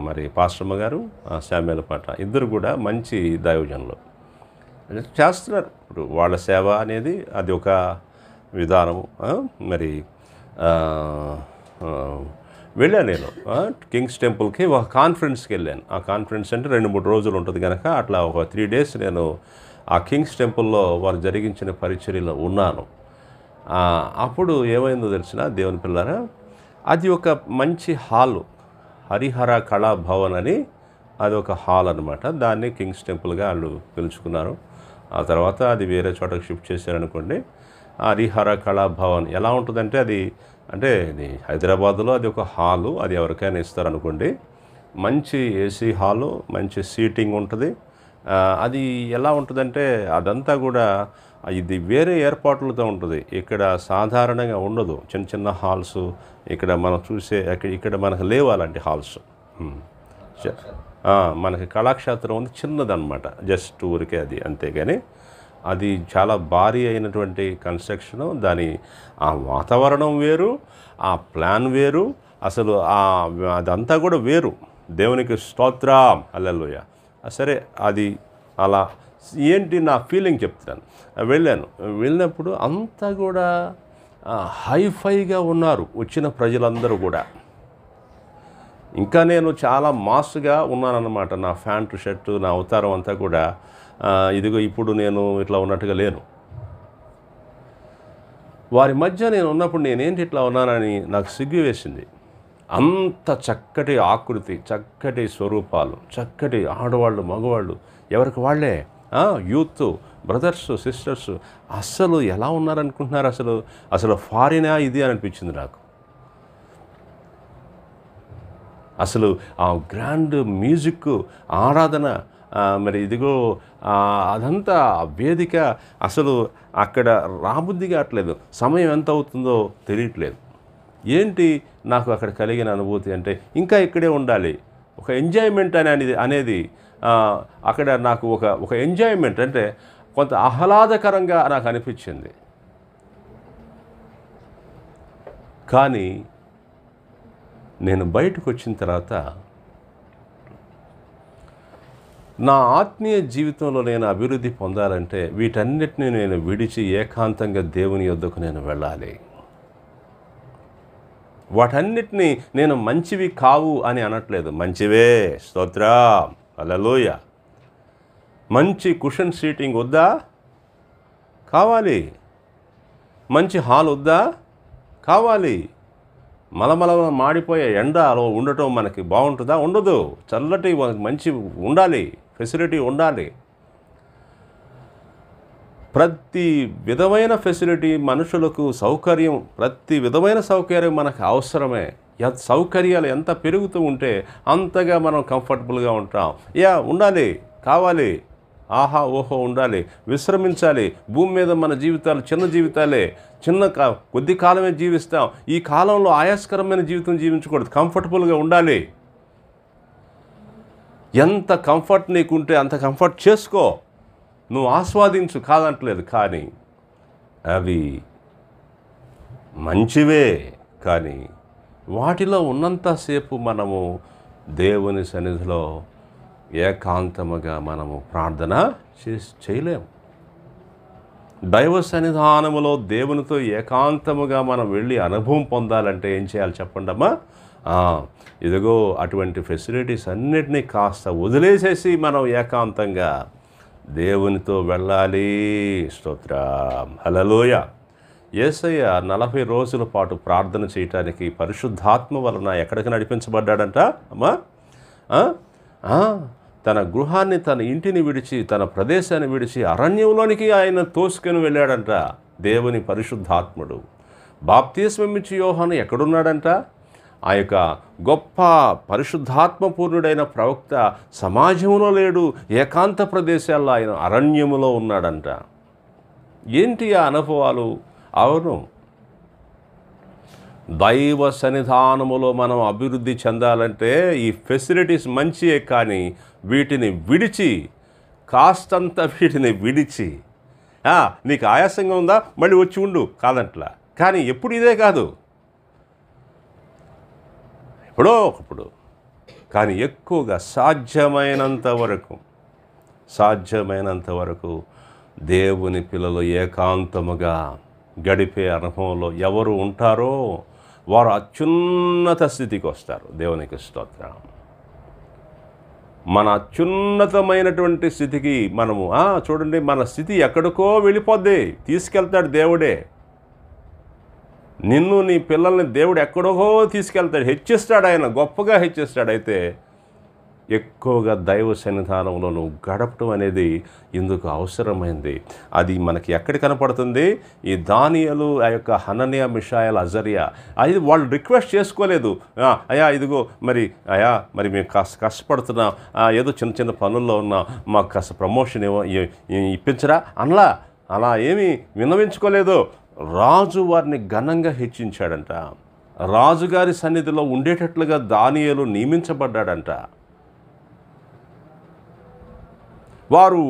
మరి పాస్టమ్మ గారు, శామ్యూయల్ పట్ట ఇద్దరు కూడా మంచి దైవజనులు చేస్తున్నారు. ఇప్పుడు వాళ్ళ సేవ అనేది అది ఒక విధానము. మరి వెళ్ళాను నేను కింగ్స్ టెంపుల్కి ఒక కాన్ఫరెన్స్కి వెళ్ళాను. ఆ కాన్ఫరెన్స్ అంటే 2-3 రోజులు ఉంటుంది కనుక అట్లా ఒక 3 డేస్ నేను ఆ కింగ్స్ టెంపుల్లో వారు జరిగించిన పరిచర్యలో ఉన్నాను. అప్పుడు ఏమైందో తెలిసిన దేవుని పిల్లరా, అది ఒక మంచి హాలు, హరిహర కళాభవన్ అని అది ఒక హాల్ అనమాట. దాన్ని కింగ్స్ టెంపుల్గా వాళ్ళు పిలుచుకున్నారు. ఆ తర్వాత అది వేరే చోటకి షిఫ్ట్ చేశారనుకోండి. హరిహర కళాభవన్ ఎలా ఉంటుందంటే అది హైదరాబాద్లో అది ఒక హాలు, అది ఎవరికైనా ఇస్తారనుకోండి. మంచి ఏసీ హాలు, మంచి సీటింగ్ ఉంటుంది. అది ఎలా ఉంటుందంటే అదంతా కూడా ఇది వేరే ఏర్పాట్లతో ఉంటుంది. ఇక్కడ సాధారణంగా ఉండదు. చిన్న చిన్న హాల్స్ ఇక్కడ మనం చూసే ఇక్కడ మనకు లేవు అలాంటి హాల్స్. మనకి కళాక్షేత్రం ఉంది, చిన్నదన్నమాట, జస్ట్ ఊరికే అది అంతేగాని అది చాలా భారీ అయినటువంటి కన్స్ట్రక్షను. దాని ఆ వాతావరణం వేరు, ఆ ప్లాన్ వేరు, అసలు అదంతా కూడా వేరు. దేవునికి స్తోత్రం, హల్లెలూయా. సరే, అది అలా ఏంటి నా ఫీలింగ్ చెప్తున్నాను. వెళ్ళినప్పుడు అంతా కూడా హైఫైగా ఉన్నారు వచ్చిన ప్రజలందరూ కూడా. ఇంకా నేను చాలా మాస్గా ఉన్నానన్నమాట. నా ప్యాంటు షర్టు, నా అవతారం అంతా కూడా ఇదిగో ఇప్పుడు నేను ఇట్లా ఉన్నట్టుగా లేను. వారి మధ్య నేను ఉన్నప్పుడు నేనేంటి ఇట్లా ఉన్నానని నాకు సిగ్గు వేసింది. అంత చక్కటి ఆకృతి, చక్కటి స్వరూపాలు, చక్కటి ఆడవాళ్ళు, మగవాళ్ళు, ఎవరికి వాళ్ళే, యూత్, బ్రదర్స్, సిస్టర్స్, అస్సలు ఎలా ఉన్నారనుకుంటున్నారు? అసలు ఫారినా ఇది అని అనిపించింది నాకు. అసలు ఆ గ్రాండ్ మ్యూజిక్, ఆరాధన, మరి ఇదిగో అదంతా వేదిక, అసలు అక్కడ రాబుద్ది కావట్లేదు. సమయం ఎంత అవుతుందో తెలియట్లేదు. ఏంటి నాకు అక్కడ కలిగిన అనుభూతి అంటే ఇంకా ఇక్కడే ఉండాలి. ఒక ఎంజాయ్మెంట్ అనేది అక్కడ నాకు ఒక ఎంజాయ్మెంట్ అంటే కొంత ఆహ్లాదకరంగా నాకు అనిపించింది. కానీ నేను బయటకు వచ్చిన తర్వాత నా ఆత్మీయ జీవితంలో నేను అభివృద్ధి పొందాలంటే వీటన్నిటిని నేను విడిచి ఏకాంతంగా దేవుని యొద్దకు నేను వెళ్ళాలి. వాటన్నిటినీ నేను మంచివి కావు అని అనట్లేదు, మంచివే, స్తోత్రం, హల్లెలూయా. మంచి కుషన్ సీటింగ్ వద్దా? కావాలి. మంచి హాల్ వద్దా? కావాలి. మలమల మాడిపోయే ఎండలో ఉండటం మనకి బాగుంటుందా? ఉండదు. చల్లటి మంచి ఉండాలి, ఫెసిలిటీ ఉండాలి. ప్రతి విధమైన ఫెసిలిటీ, మనుషులకు సౌకర్యం, ప్రతి విధమైన సౌకర్యం మనకు అవసరమే. సౌకర్యాలు ఎంత పెరుగుతూ ఉంటే అంతగా మనం కంఫర్టబుల్గా ఉంటాం. ఉండాలి, కావాలి, ఆహా ఓహో ఉండాలి, విశ్రమించాలి. భూమి మీద మన జీవితాలు చిన్న జీవితాలే, కొద్ది కాలమే జీవిస్తాం. ఈ కాలంలో ఆయాస్కరమైన జీవితం జీవించకూడదు, కంఫర్టబుల్గా ఉండాలి. ఎంత కంఫర్ట్ నీకుంటే అంత కంఫర్ట్ చేసుకో, నువ్వు ఆస్వాదించు, కాదంటలేదు. కానీ అవి మంచివే, కానీ వాటిలో ఉన్నంతసేపు మనము దేవుని సన్నిధిలో ఏకాంతముగా మనము ప్రార్థన చేయలేము. దైవ సన్నిధానములో దేవునితో ఏకాంతముగా మనం వెళ్ళి అనుభవం పొందాలంటే ఏం చేయాలి చెప్పండి అమ్మా? ఇదిగో అటువంటి ఫెసిలిటీస్ అన్నిటినీ కాస్త వదిలేసేసి మనం ఏకాంతంగా దేవునితో వెళ్ళాలి. స్తోత్రం, హల్లెలూయా. యేసయ్య 40 రోజుల పాటు ప్రార్థన చేయటానికి పరిశుద్ధాత్మ వలన ఎక్కడికి నడిపించబడ్డాడంట అమ్మా? తన గృహాన్ని, తన ఇంటిని విడిచి, తన ప్రదేశాన్ని విడిచి అరణ్యంలోనికి ఆయన తోసుకొని వెళ్ళాడంట దేవుని పరిశుద్ధాత్ముడు. బాప్తిస్మమిచ్చి యోహాను ఎక్కడున్నాడంట? ఆ యొక్క గొప్ప పరిశుద్ధాత్మపూర్ణుడైన ప్రవక్త సమాజంలో లేడు, ఏకాంత ప్రదేశాల్లో ఆయన అరణ్యములో ఉన్నాడంట. ఏంటి ఆ అనుభవాలు? అవును, దైవ సన్నిధానములో మనం అభివృద్ధి చెందాలంటే ఈ ఫెసిలిటీస్ మంచియే, కానీ వీటిని విడిచి, కాస్తంత వీటిని విడిచి, నీకు ఆయాసంగా ఉందా మళ్ళీ వచ్చి ఉండు, కాదంట్లా. కానీ ఎప్పుడు ఇదే కాదు, ఎప్పుడో ఒకప్పుడు, కానీ ఎక్కువగా సాధ్యమైనంత వరకు దేవుని పిల్లలు ఏకాంతముగా గడిపే అనుభవంలో ఎవరు ఉంటారో వారు అత్యున్నత స్థితికి వస్తారు. దేవునికి స్తోత్రం. మన అత్యున్నతమైనటువంటి స్థితికి మనము చూడండి, మన స్థితి ఎక్కడికో వెళ్ళిపోద్ది, తీసుకెళ్తాడు దేవుడే. నిన్ను నీ పిల్లల్ని దేవుడు ఎక్కడికో తీసుకెళ్తాడు, హెచ్చిస్తాడు, ఆయన గొప్పగా హెచ్చిస్తాడు. అయితే ఎక్కువగా దైవ సన్నిధానంలో నువ్వు గడపడం అనేది ఇందుకు అవసరమైంది. అది మనకి ఎక్కడ కనపడుతుంది? ఈ దానియేలు, ఆ యొక్క హనన్యా, మిషాయల్, అజర్యా, అది వాళ్ళు రిక్వెస్ట్ చేసుకోలేదు. అయ్యా ఇదిగో మరి మేము కష్టపడుతున్నాం, ఏదో చిన్న చిన్న పనుల్లో ఉన్నాం, మాకు కాస్త ప్రమోషన్ ఇప్పించరా అలా ఏమీ విన్నవించుకోలేదు. రాజు వారిని ఘనంగా హెచ్చించాడంట. రాజుగారి సన్నిధిలో ఉండేటట్లుగా దానియేలు నియమించబడ్డాడంట. వారు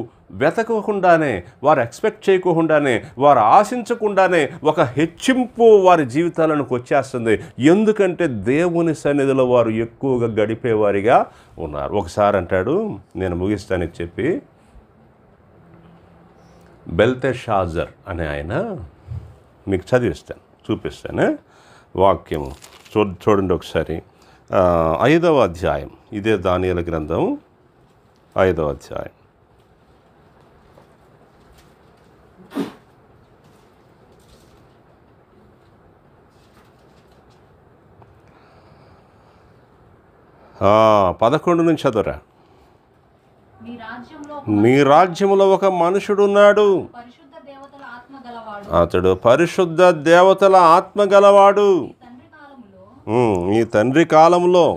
వెతకకుండానే, వారు ఎక్స్పెక్ట్ చేయకుండానే, వారు ఆశించకుండానే ఒక హెచ్చింపు వారి జీవితాలకు వచ్చేస్తుంది. ఎందుకంటే దేవుని సన్నిధిలో వారు ఎక్కువగా గడిపేవారిగా ఉన్నారు. ఒకసారి అంటాడు, నేను ముగిస్తానని చెప్పి, బెల్తెషాజర్ అనే ఆయన, మీకు చదివిస్తాను, చూపిస్తాను వాక్యము. చూడండి ఒకసారి. 5వ అధ్యాయం, ఇదే దానియేలు గ్రంథం 5వ అధ్యాయం. ఆ 11 నుంచి చదువురా. నీ రాజ్యంలో ఒక మనుషుడున్నాడు, అతడు పరిశుద్ధ దేవతల ఆత్మ గలవాడు. నీ తండ్రి కాలంలో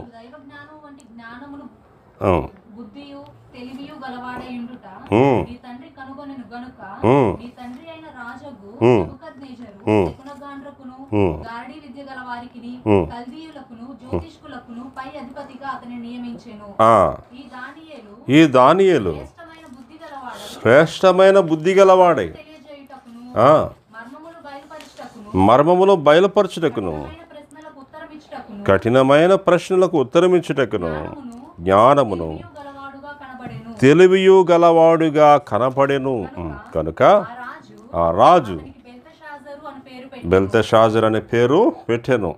ఈ దానియేలు శ్రేష్టమైన బుద్ధి గలవాడై మర్మములు బయలుపరచుటకును, కఠినమైన ప్రశ్నలకు ఉత్తరమిచ్చుటకును, జ్ఞానమును తెలివియు గలవాడుగా కనపడెను. కనుక ఆ రాజు బెల్తెషాజర్ అనే పేరు పెట్టెను.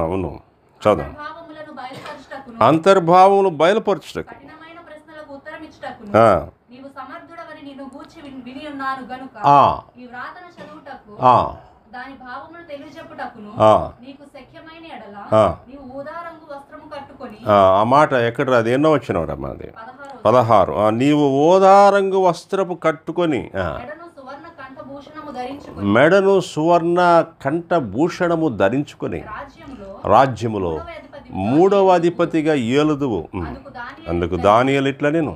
అవును, చదువు. అంతర్భావమును బయలుపరచుటకు ఆ మాట ఎక్కడ రాదు? ఎన్నో వచ్చినవాడు మాది 16. నీవు ఓదారంగు వస్త్రపు కట్టుకొని మెడను సువర్ణ కంఠభూషణము ధరించుకొని రాజ్యములో 3వ అధిపతిగా ఏలుదువు. అందుకు దానియేలు ఇట్లా, నేను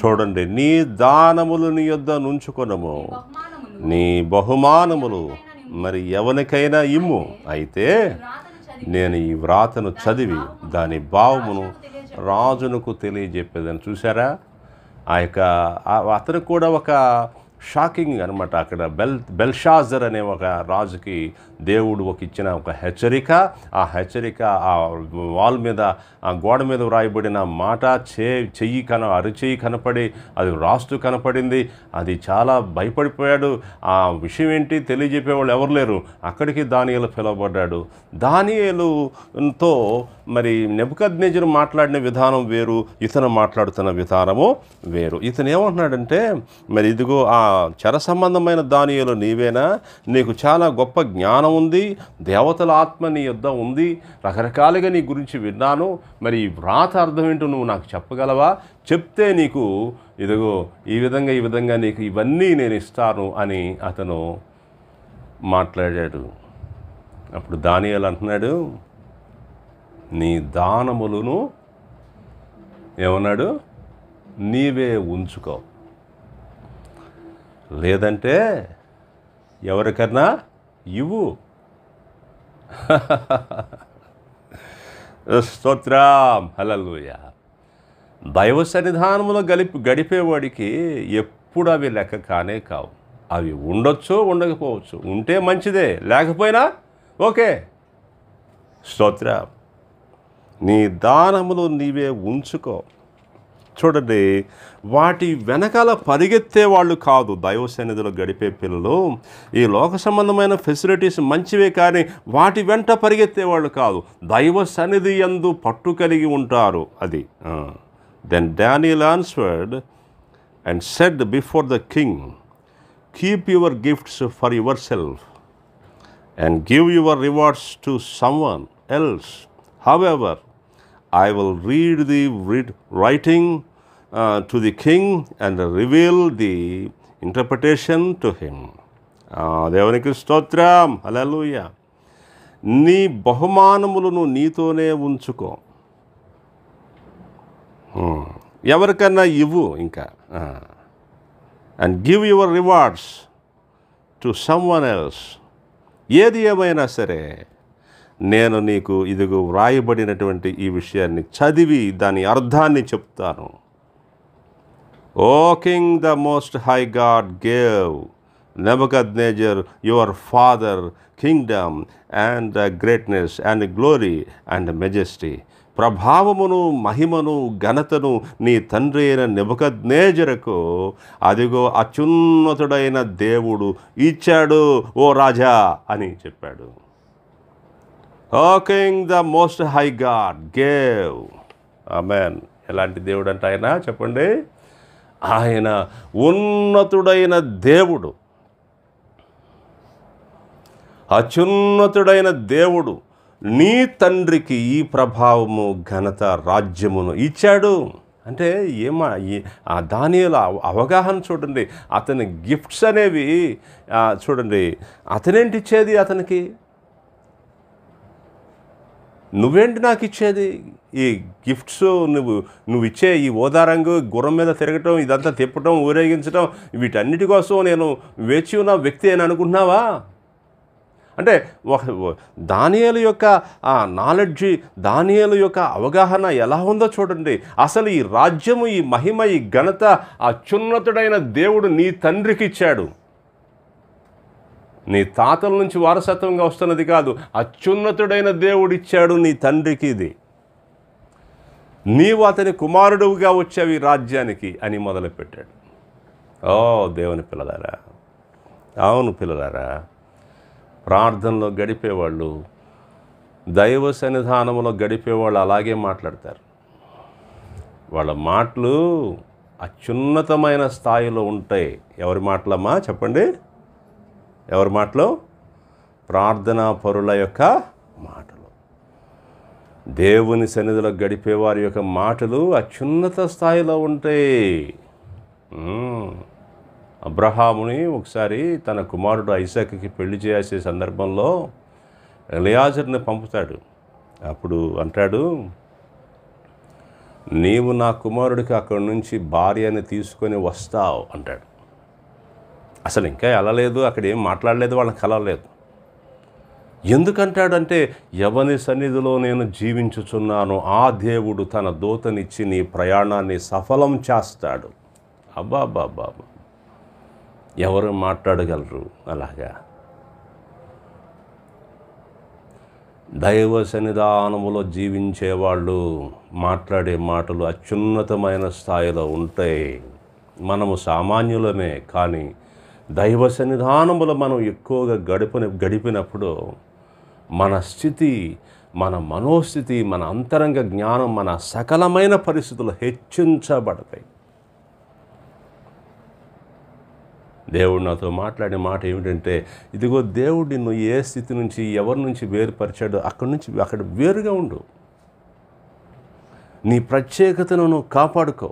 చూడండి, నీ దానములు నీ యొద్ద నుంచుకొనము, నీ బహుమానములు మరి ఎవరికైనా ఇమ్ము. అయితే నేను ఈ వ్రాతను చదివి దాని భావమును రాజునకు తెలియజెప్పేదని. చూసారా, ఆ యొక్క అతను కూడా ఒక షాకింగ్ అనమాట. అక్కడ బెల్షాజర్ అనే ఒక రాజుకి దేవుడు ఇచ్చిన ఒక హెచ్చరిక. ఆ హెచ్చరిక ఆ వాల్ మీద, ఆ గోడ మీద వ్రాయబడిన మాట అరిచేయి కనపడి అది రాస్తూ కనపడింది. అది చాలా భయపడిపోయాడు. ఆ విషయం ఏంటి తెలియజెప్పేవాళ్ళు ఎవరు లేరు. అక్కడికి దానియేలు పిలువబడ్డాడు. దానియేలుతో మరి నెబుకద్నెజరు మాట్లాడిన విధానం వేరు, ఇతను మాట్లాడుతున్న విధానము వేరు. ఇతను ఏమంటున్నాడంటే, మరి ఇదిగో ఆ చర సంబంధమైన దానియేలు నీవేనా? నీకు చాలా గొప్ప జ్ఞానం ఉంది, దేవతల ఆత్మ నీ యొద్ద ఉంది, రకరకాలుగా నీ గురించి విన్నాను. మరి ఈ వ్రాత అర్థం ఏంటో నువ్వు నాకు చెప్పగలవా? చెప్తే నీకు ఇదిగో ఈ విధంగా నీకు ఇవన్నీ నేను ఇస్తాను అని అతను మాట్లాడాడు. అప్పుడు దానియేలు అంటున్నాడు, నీ దానములను ఏమన్నాడు? నీవే ఉంచుకో, లేదంటే ఎవరికన్నా ఇవ్వు. స్తోత్రం, హల్లెలూయా. దైవ సన్నిధానములో గడిపేవాడికి ఎప్పుడు అవి లెక్క కానే కావు. అవి ఉండొచ్చు, ఉండకపోవచ్చు. ఉంటే మంచిదే, లేకపోయినా ఓకే. స్తోత్రం. నీ దానములు నీవే ఉంచుకో. చూడండి, వాటి వెనకాల పరిగెత్తే వాళ్ళు కాదు దైవ సన్నిధిలో గడిపే పిల్లలు. ఈ లోక సంబంధమైన ఫెసిలిటీస్ మంచివే, కానీ వాటి వెంట పరిగెత్తే వాళ్ళు కాదు. దైవ సన్నిధి యందు పట్టు కలిగి ఉంటారు. అది then Daniel answered and said before the king, keep your gifts for yourself and give your rewards to someone else. However, I will read the writing to the king and reveal the interpretation to him. దేవునికి స్తోత్రం, హల్లెలూయా. నీ బహుమానములను నీతోనే ఉంచుకో, ఎవరికన్నా ఇవ్వు ఇంకా. and give your rewards to someone else. ఏది ఏమైనా సరే నేను నీకు ఇదిగో వ్రాయబడినటువంటి ఈ విషయాన్ని చదివి దాని అర్థాన్ని చెప్తాను. O king, the most high God gave Nebuchadnezzar your father kingdom and greatness and glory and majesty. ప్రభావమును, మహిమను, ఘనతను నీ తండ్రి అయిన నెబుకద్నెజరుకు అదిగో అత్యున్నతుడైన దేవుడు ఇచ్చాడు ఓ రాజా అని చెప్పాడు. O king, the most high God gave. ఆమేన్. ఎలాంటి దేవుడు అంటే ఆయన చెప్పండి? ఆయన ఉన్నతుడైన దేవుడు, అత్యున్నతుడైన దేవుడు నీ తండ్రికి ఈ ప్రభావము, ఘనత, రాజ్యమును ఇచ్చాడు. అంటే ఆ దానియేలు అవగాహన చూడండి. అతని గిఫ్ట్స్ అనేవి చూడండి, అతనేంటి ఇచ్చేది అతనికి? నువ్వేంటి నాకు ఇచ్చేది? ఈ గిఫ్ట్స్ నువ్వు ఇచ్చే ఈ ఓదారంగు, గుర్రం మీద తిరగటం, ఇదంతా తిప్పటం, ఊరేగించడం, వీటన్నిటి కోసం నేను వేచి ఉన్న వ్యక్తి అని అనుకుంటున్నావా? అంటే దానియేలు యొక్క ఆ నాలెడ్జి, దానియేలు యొక్క అవగాహన ఎలా ఉందో చూడండి. అసలు ఈ రాజ్యము, ఈ మహిమ, ఈ ఘనత అత్యున్నతుడైన దేవుడు నీ తండ్రికి ఇచ్చాడు. నీ తాతల నుంచి వారసత్వంగా వస్తున్నది కాదు, అత్యున్నతుడైన దేవుడు ఇచ్చాడు నీ తండ్రికి ఇది. నీవు అతని కుమారుడుగా వచ్చావు ఈ రాజ్యానికి అని మొదలుపెట్టాడు. ఓ దేవుని పిల్లలారా, అవును పిల్లలారా, ప్రార్థనలో గడిపేవాళ్ళు, దైవ సన్నిధానంలో గడిపేవాళ్ళు అలాగే మాట్లాడతారు. వాళ్ళ మాటలు అత్యున్నతమైన స్థాయిలో ఉంటాయి. ఎవరి మాటలమ్మా చెప్పండి? ఎవరి మాటలు? ప్రార్థనా పరుల యొక్క మాటలు. దేవుని సన్నిధిలో గడిపేవారి యొక్క మాటలు అత్యున్నత స్థాయిలో ఉంటాయి. అబ్రహాముని ఒకసారి తన కుమారుడు ఐసాక్కి పెళ్లి చేసే సందర్భంలో ఎలియాజర్ని పంపుతాడు. అప్పుడు అంటాడు, నీవు నా కుమారుడికి అక్కడి నుంచి భార్యని తీసుకొని వస్తావు అంటాడు. అసలు ఇంకా వెళ్ళలేదు, అక్కడ ఏం మాట్లాడలేదు, వాళ్ళకి కలవలేదు. ఎందుకంటాడంటే, ఎవని సన్నిధిలో నేను జీవించుచున్నానో ఆ దేవుడు తన దూతనిచ్చి నీ ప్రయాణాన్ని సఫలం చేస్తాడు. అబ్బా బాబా, ఎవరు మాట్లాడగలరు అలాగా? దైవ సన్నిధానములో జీవించేవాళ్ళు మాట్లాడే మాటలు అత్యున్నతమైన స్థాయిలో ఉంటాయి. మనము సామాన్యులమే, కానీ దైవ సన్నిధానములో మనం ఎక్కువగా గడిపినప్పుడు మన స్థితి, మన మనోస్థితి, మన అంతరంగ జ్ఞానం, మన సకలమైన పరిస్థితులు హెచ్చించబడతాయి. దేవుడు నాతో మాట్లాడే మాట ఏమిటంటే, ఇదిగో దేవుడు నిన్ను ఏ స్థితి నుంచి, ఎవరి నుంచి వేరుపరిచాడో అక్కడ వేరుగా ఉండు. నీ ప్రత్యేకతను నువ్వు కాపాడుకో.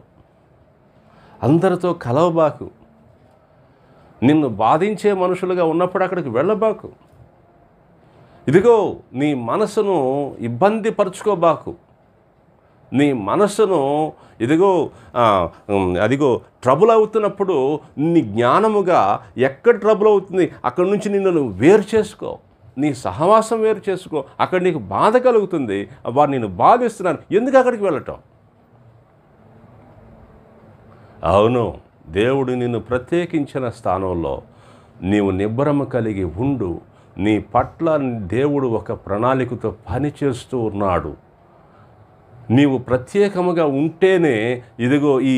అందరితో కలవబాకు. నిన్ను బాధించే మనుషులుగా ఉన్నప్పుడు అక్కడికి వెళ్ళబాకు. ఇదిగో నీ మనసును ఇబ్బంది పరుచుకోబాకు. నీ మనస్సును ఇదిగో అదిగో ట్రబుల్ అవుతున్నప్పుడు నీ జ్ఞానముగా ఎక్కడ ట్రబుల్ అవుతుంది అక్కడి నుంచి నిన్ను నువ్వు వేరు చేసుకో, నీ సహవాసం వేరు చేసుకో. అక్కడ నీకు బాధ కలుగుతుంది, వారు నేను బాధిస్తున్నాను, ఎందుకు అక్కడికి వెళ్ళటం? అవును, దేవుడు నిన్ను ప్రత్యేకించిన స్థానంలో నీవు నిబ్బరము కలిగి ఉండు. నీ పట్ల దేవుడు ఒక ప్రణాళికతో పనిచేస్తూ ఉన్నాడు. నీవు ప్రత్యేకముగా ఉంటేనే ఇదిగో ఈ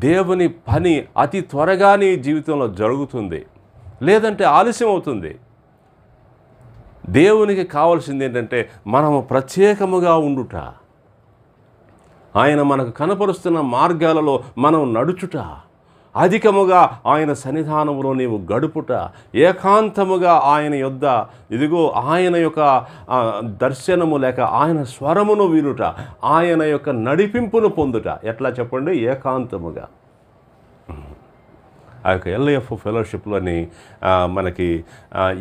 దేవుని పని అతి త్వరగా నీ జీవితంలో జరుగుతుంది, లేదంటే ఆలస్యం అవుతుంది. దేవునికి కావాల్సింది ఏంటంటే మనము ప్రత్యేకముగా ఉండుట, ఆయన మనకు కనపరుస్తున్న మార్గాలలో మనం నడుచుట, అధికముగా ఆయన సన్నిధానములో నీవు గడుపుట, ఏకాంతముగా ఆయన యొద్ద ఇదిగో ఆయన యొక్క దర్శనము లేక ఆయన స్వరమును వినుట, ఆయన యొక్క నడిపింపును పొందుట. ఎట్లా చెప్పండి? ఏకాంతముగా. ఆ యొక్క LAF ఫెలోషిప్లోని మనకి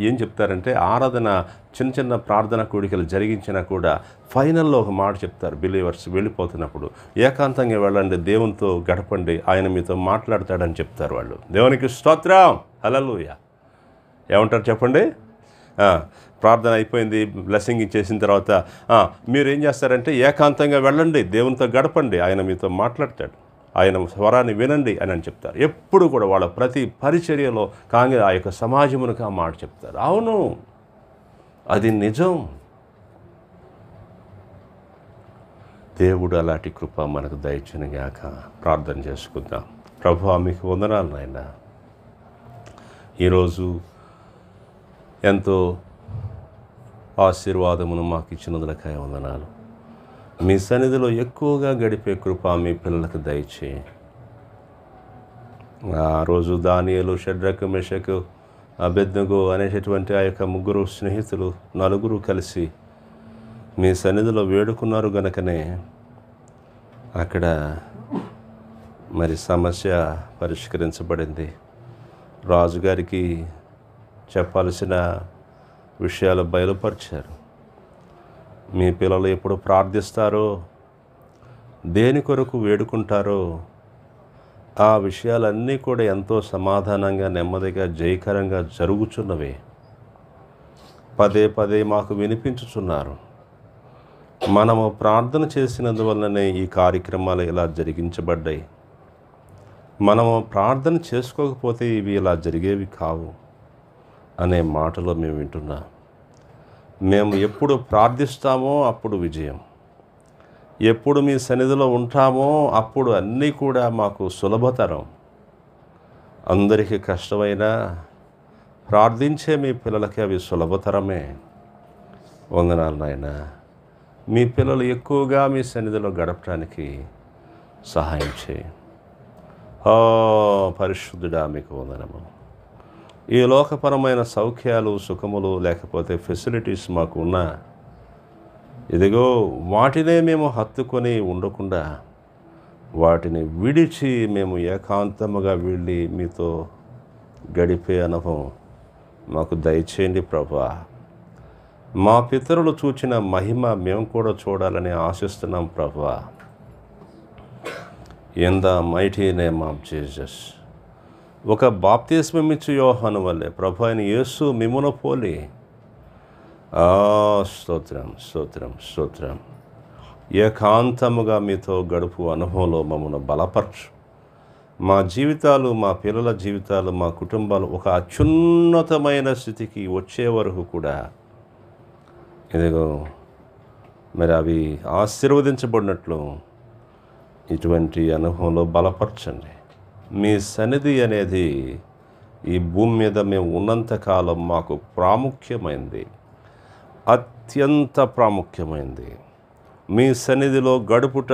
ఏం చెప్తారంటే, ఆరాధన చిన్న చిన్న ప్రార్థన కూడికలు జరిగించినా కూడా ఫైనల్లో ఒక మాట చెప్తారు. బిలీవర్స్ వెళ్ళిపోతున్నప్పుడు ఏకాంతంగా వెళ్ళండి, దేవునితో గడపండి, ఆయన మీతో మాట్లాడతాడని చెప్తారు వాళ్ళు. దేవునికి స్తోత్రం, హల్లెలూయా. ఏమంటారు చెప్పండి? ప్రార్థన అయిపోయింది, బ్లెస్సింగ్ ఇచ్చేసిన తర్వాత మీరు ఏం చేస్తారంటే ఏకాంతంగా వెళ్ళండి, దేవునితో గడపండి, ఆయన మీతో మాట్లాడతాడు, ఆయన స్వరాన్ని వినండి అని చెప్తారు. ఎప్పుడు కూడా వాళ్ళ ప్రతి పరిచర్యలో కాంగ్రెస్ ఆ యొక్క సమాజమునకు ఆ మాట చెప్తారు. అవును, అది నిజం. దేవుడు అలాంటి కృప మనకు దయచేయనుగాక. ప్రార్థన చేసుకుందాం. ప్రభువా, మీకు వందనాలు నాయనా. ఈరోజు ఎంతో ఆశీర్వాదమును మాకు ఇచ్చినందులకాయ వందనాలు. మీ సన్నిధిలో ఎక్కువగా గడిపే కృప మీ పిల్లలకు దయచేయి. ఆ రోజు దానియేలు, షడ్రకు, మెషకు, అబేద్నెగో అనేటటువంటి ఆ యొక్క ముగ్గురు స్నేహితులు, నలుగురు కలిసి మీ సన్నిధిలో వేడుకున్నారు గనుకనే అక్కడ మరి సమస్య పరిష్కరించబడింది. రాజుగారికి చెప్పాల్సిన విషయాలు బయలుపరిచారు. మీ పిల్లలు ఎప్పుడు ప్రార్థిస్తారో, దేని కొరకు వేడుకుంటారో ఆ విషయాలన్నీ కూడా ఎంతో సమాధానంగా, నెమ్మదిగా, జయకరంగా జరుగుచున్నవే. పదే పదే మాకు వినిపించుచున్నారు. మనము ప్రార్థన చేసినందువల్లనే ఈ కార్యక్రమాలు ఇలా జరిగించబడ్డాయి. మనము ప్రార్థన చేసుకోకపోతే ఇవి ఇలా జరిగేవి కావు అనే మాటలో మేము వింటున్నాం. మేము ఎప్పుడు ప్రార్థిస్తామో అప్పుడు విజయం, ఎప్పుడు మీ సన్నిధిలో ఉంటామో అప్పుడు అన్నీ కూడా మాకు సులభతరం. అందరికీ కష్టమైనా ప్రార్థించే మీ పిల్లలకి అవి సులభతరమే. వందనాలు నాయనా. మీ పిల్లలు ఎక్కువగా మీ సన్నిధిలో గడపడానికి సహాయం చేయి. పరిశుద్ధుడా, మీకు వందనము. ఈ లోకపరమైన సౌఖ్యాలు, సుఖములు లేకపోతే ఫెసిలిటీస్ మాకు ఉన్నా ఇదిగో వాటినే మేము హత్తుకొని ఉండకుండా వాటిని విడిచి మేము ఏకాంతముగా వెళ్ళి మీతో గడిపే అనుభవం మాకు దయచేయండి ప్రభువా. మా పితరులు చూచిన మహిమ మేము కూడా చూడాలని ఆశిస్తున్నాం ప్రభువా. In the mighty name of Jesus. ఒక బాప్తిస్మం ఇచ్చు యోహాను వల్లే ప్రభు అయిన యేసు మిమ్మును పోలి స్తోత్రం స్తోత్రం స్తోత్రం ఏకాంతముగా మీతో గడుపు అనుభవంలో మమ్మల్ని బలపరచు. మా జీవితాలు, మా పిల్లల జీవితాలు, మా కుటుంబాలు ఒక అత్యున్నతమైన స్థితికి వచ్చే వరకు కూడా ఇదిగో మరి అవి ఆశీర్వదించబడినట్లు ఇటువంటి అనుభవంలో బలపరచండి. మీ సన్నిధి అనేది ఈ భూమి మీద మేము ఉన్నంతకాలం మాకు ప్రాముఖ్యమైంది, అత్యంత ప్రాముఖ్యమైంది. మీ సన్నిధిలో గడుపుట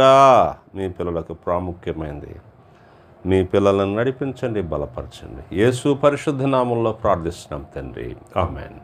మీ పిల్లలకు ప్రాముఖ్యమైంది. మీ పిల్లలను నడిపించండి, బలపరచండి. యేసు పరిశుద్ధ నామములో ప్రార్థిస్తున్నాం తండ్రి, ఆమేన్.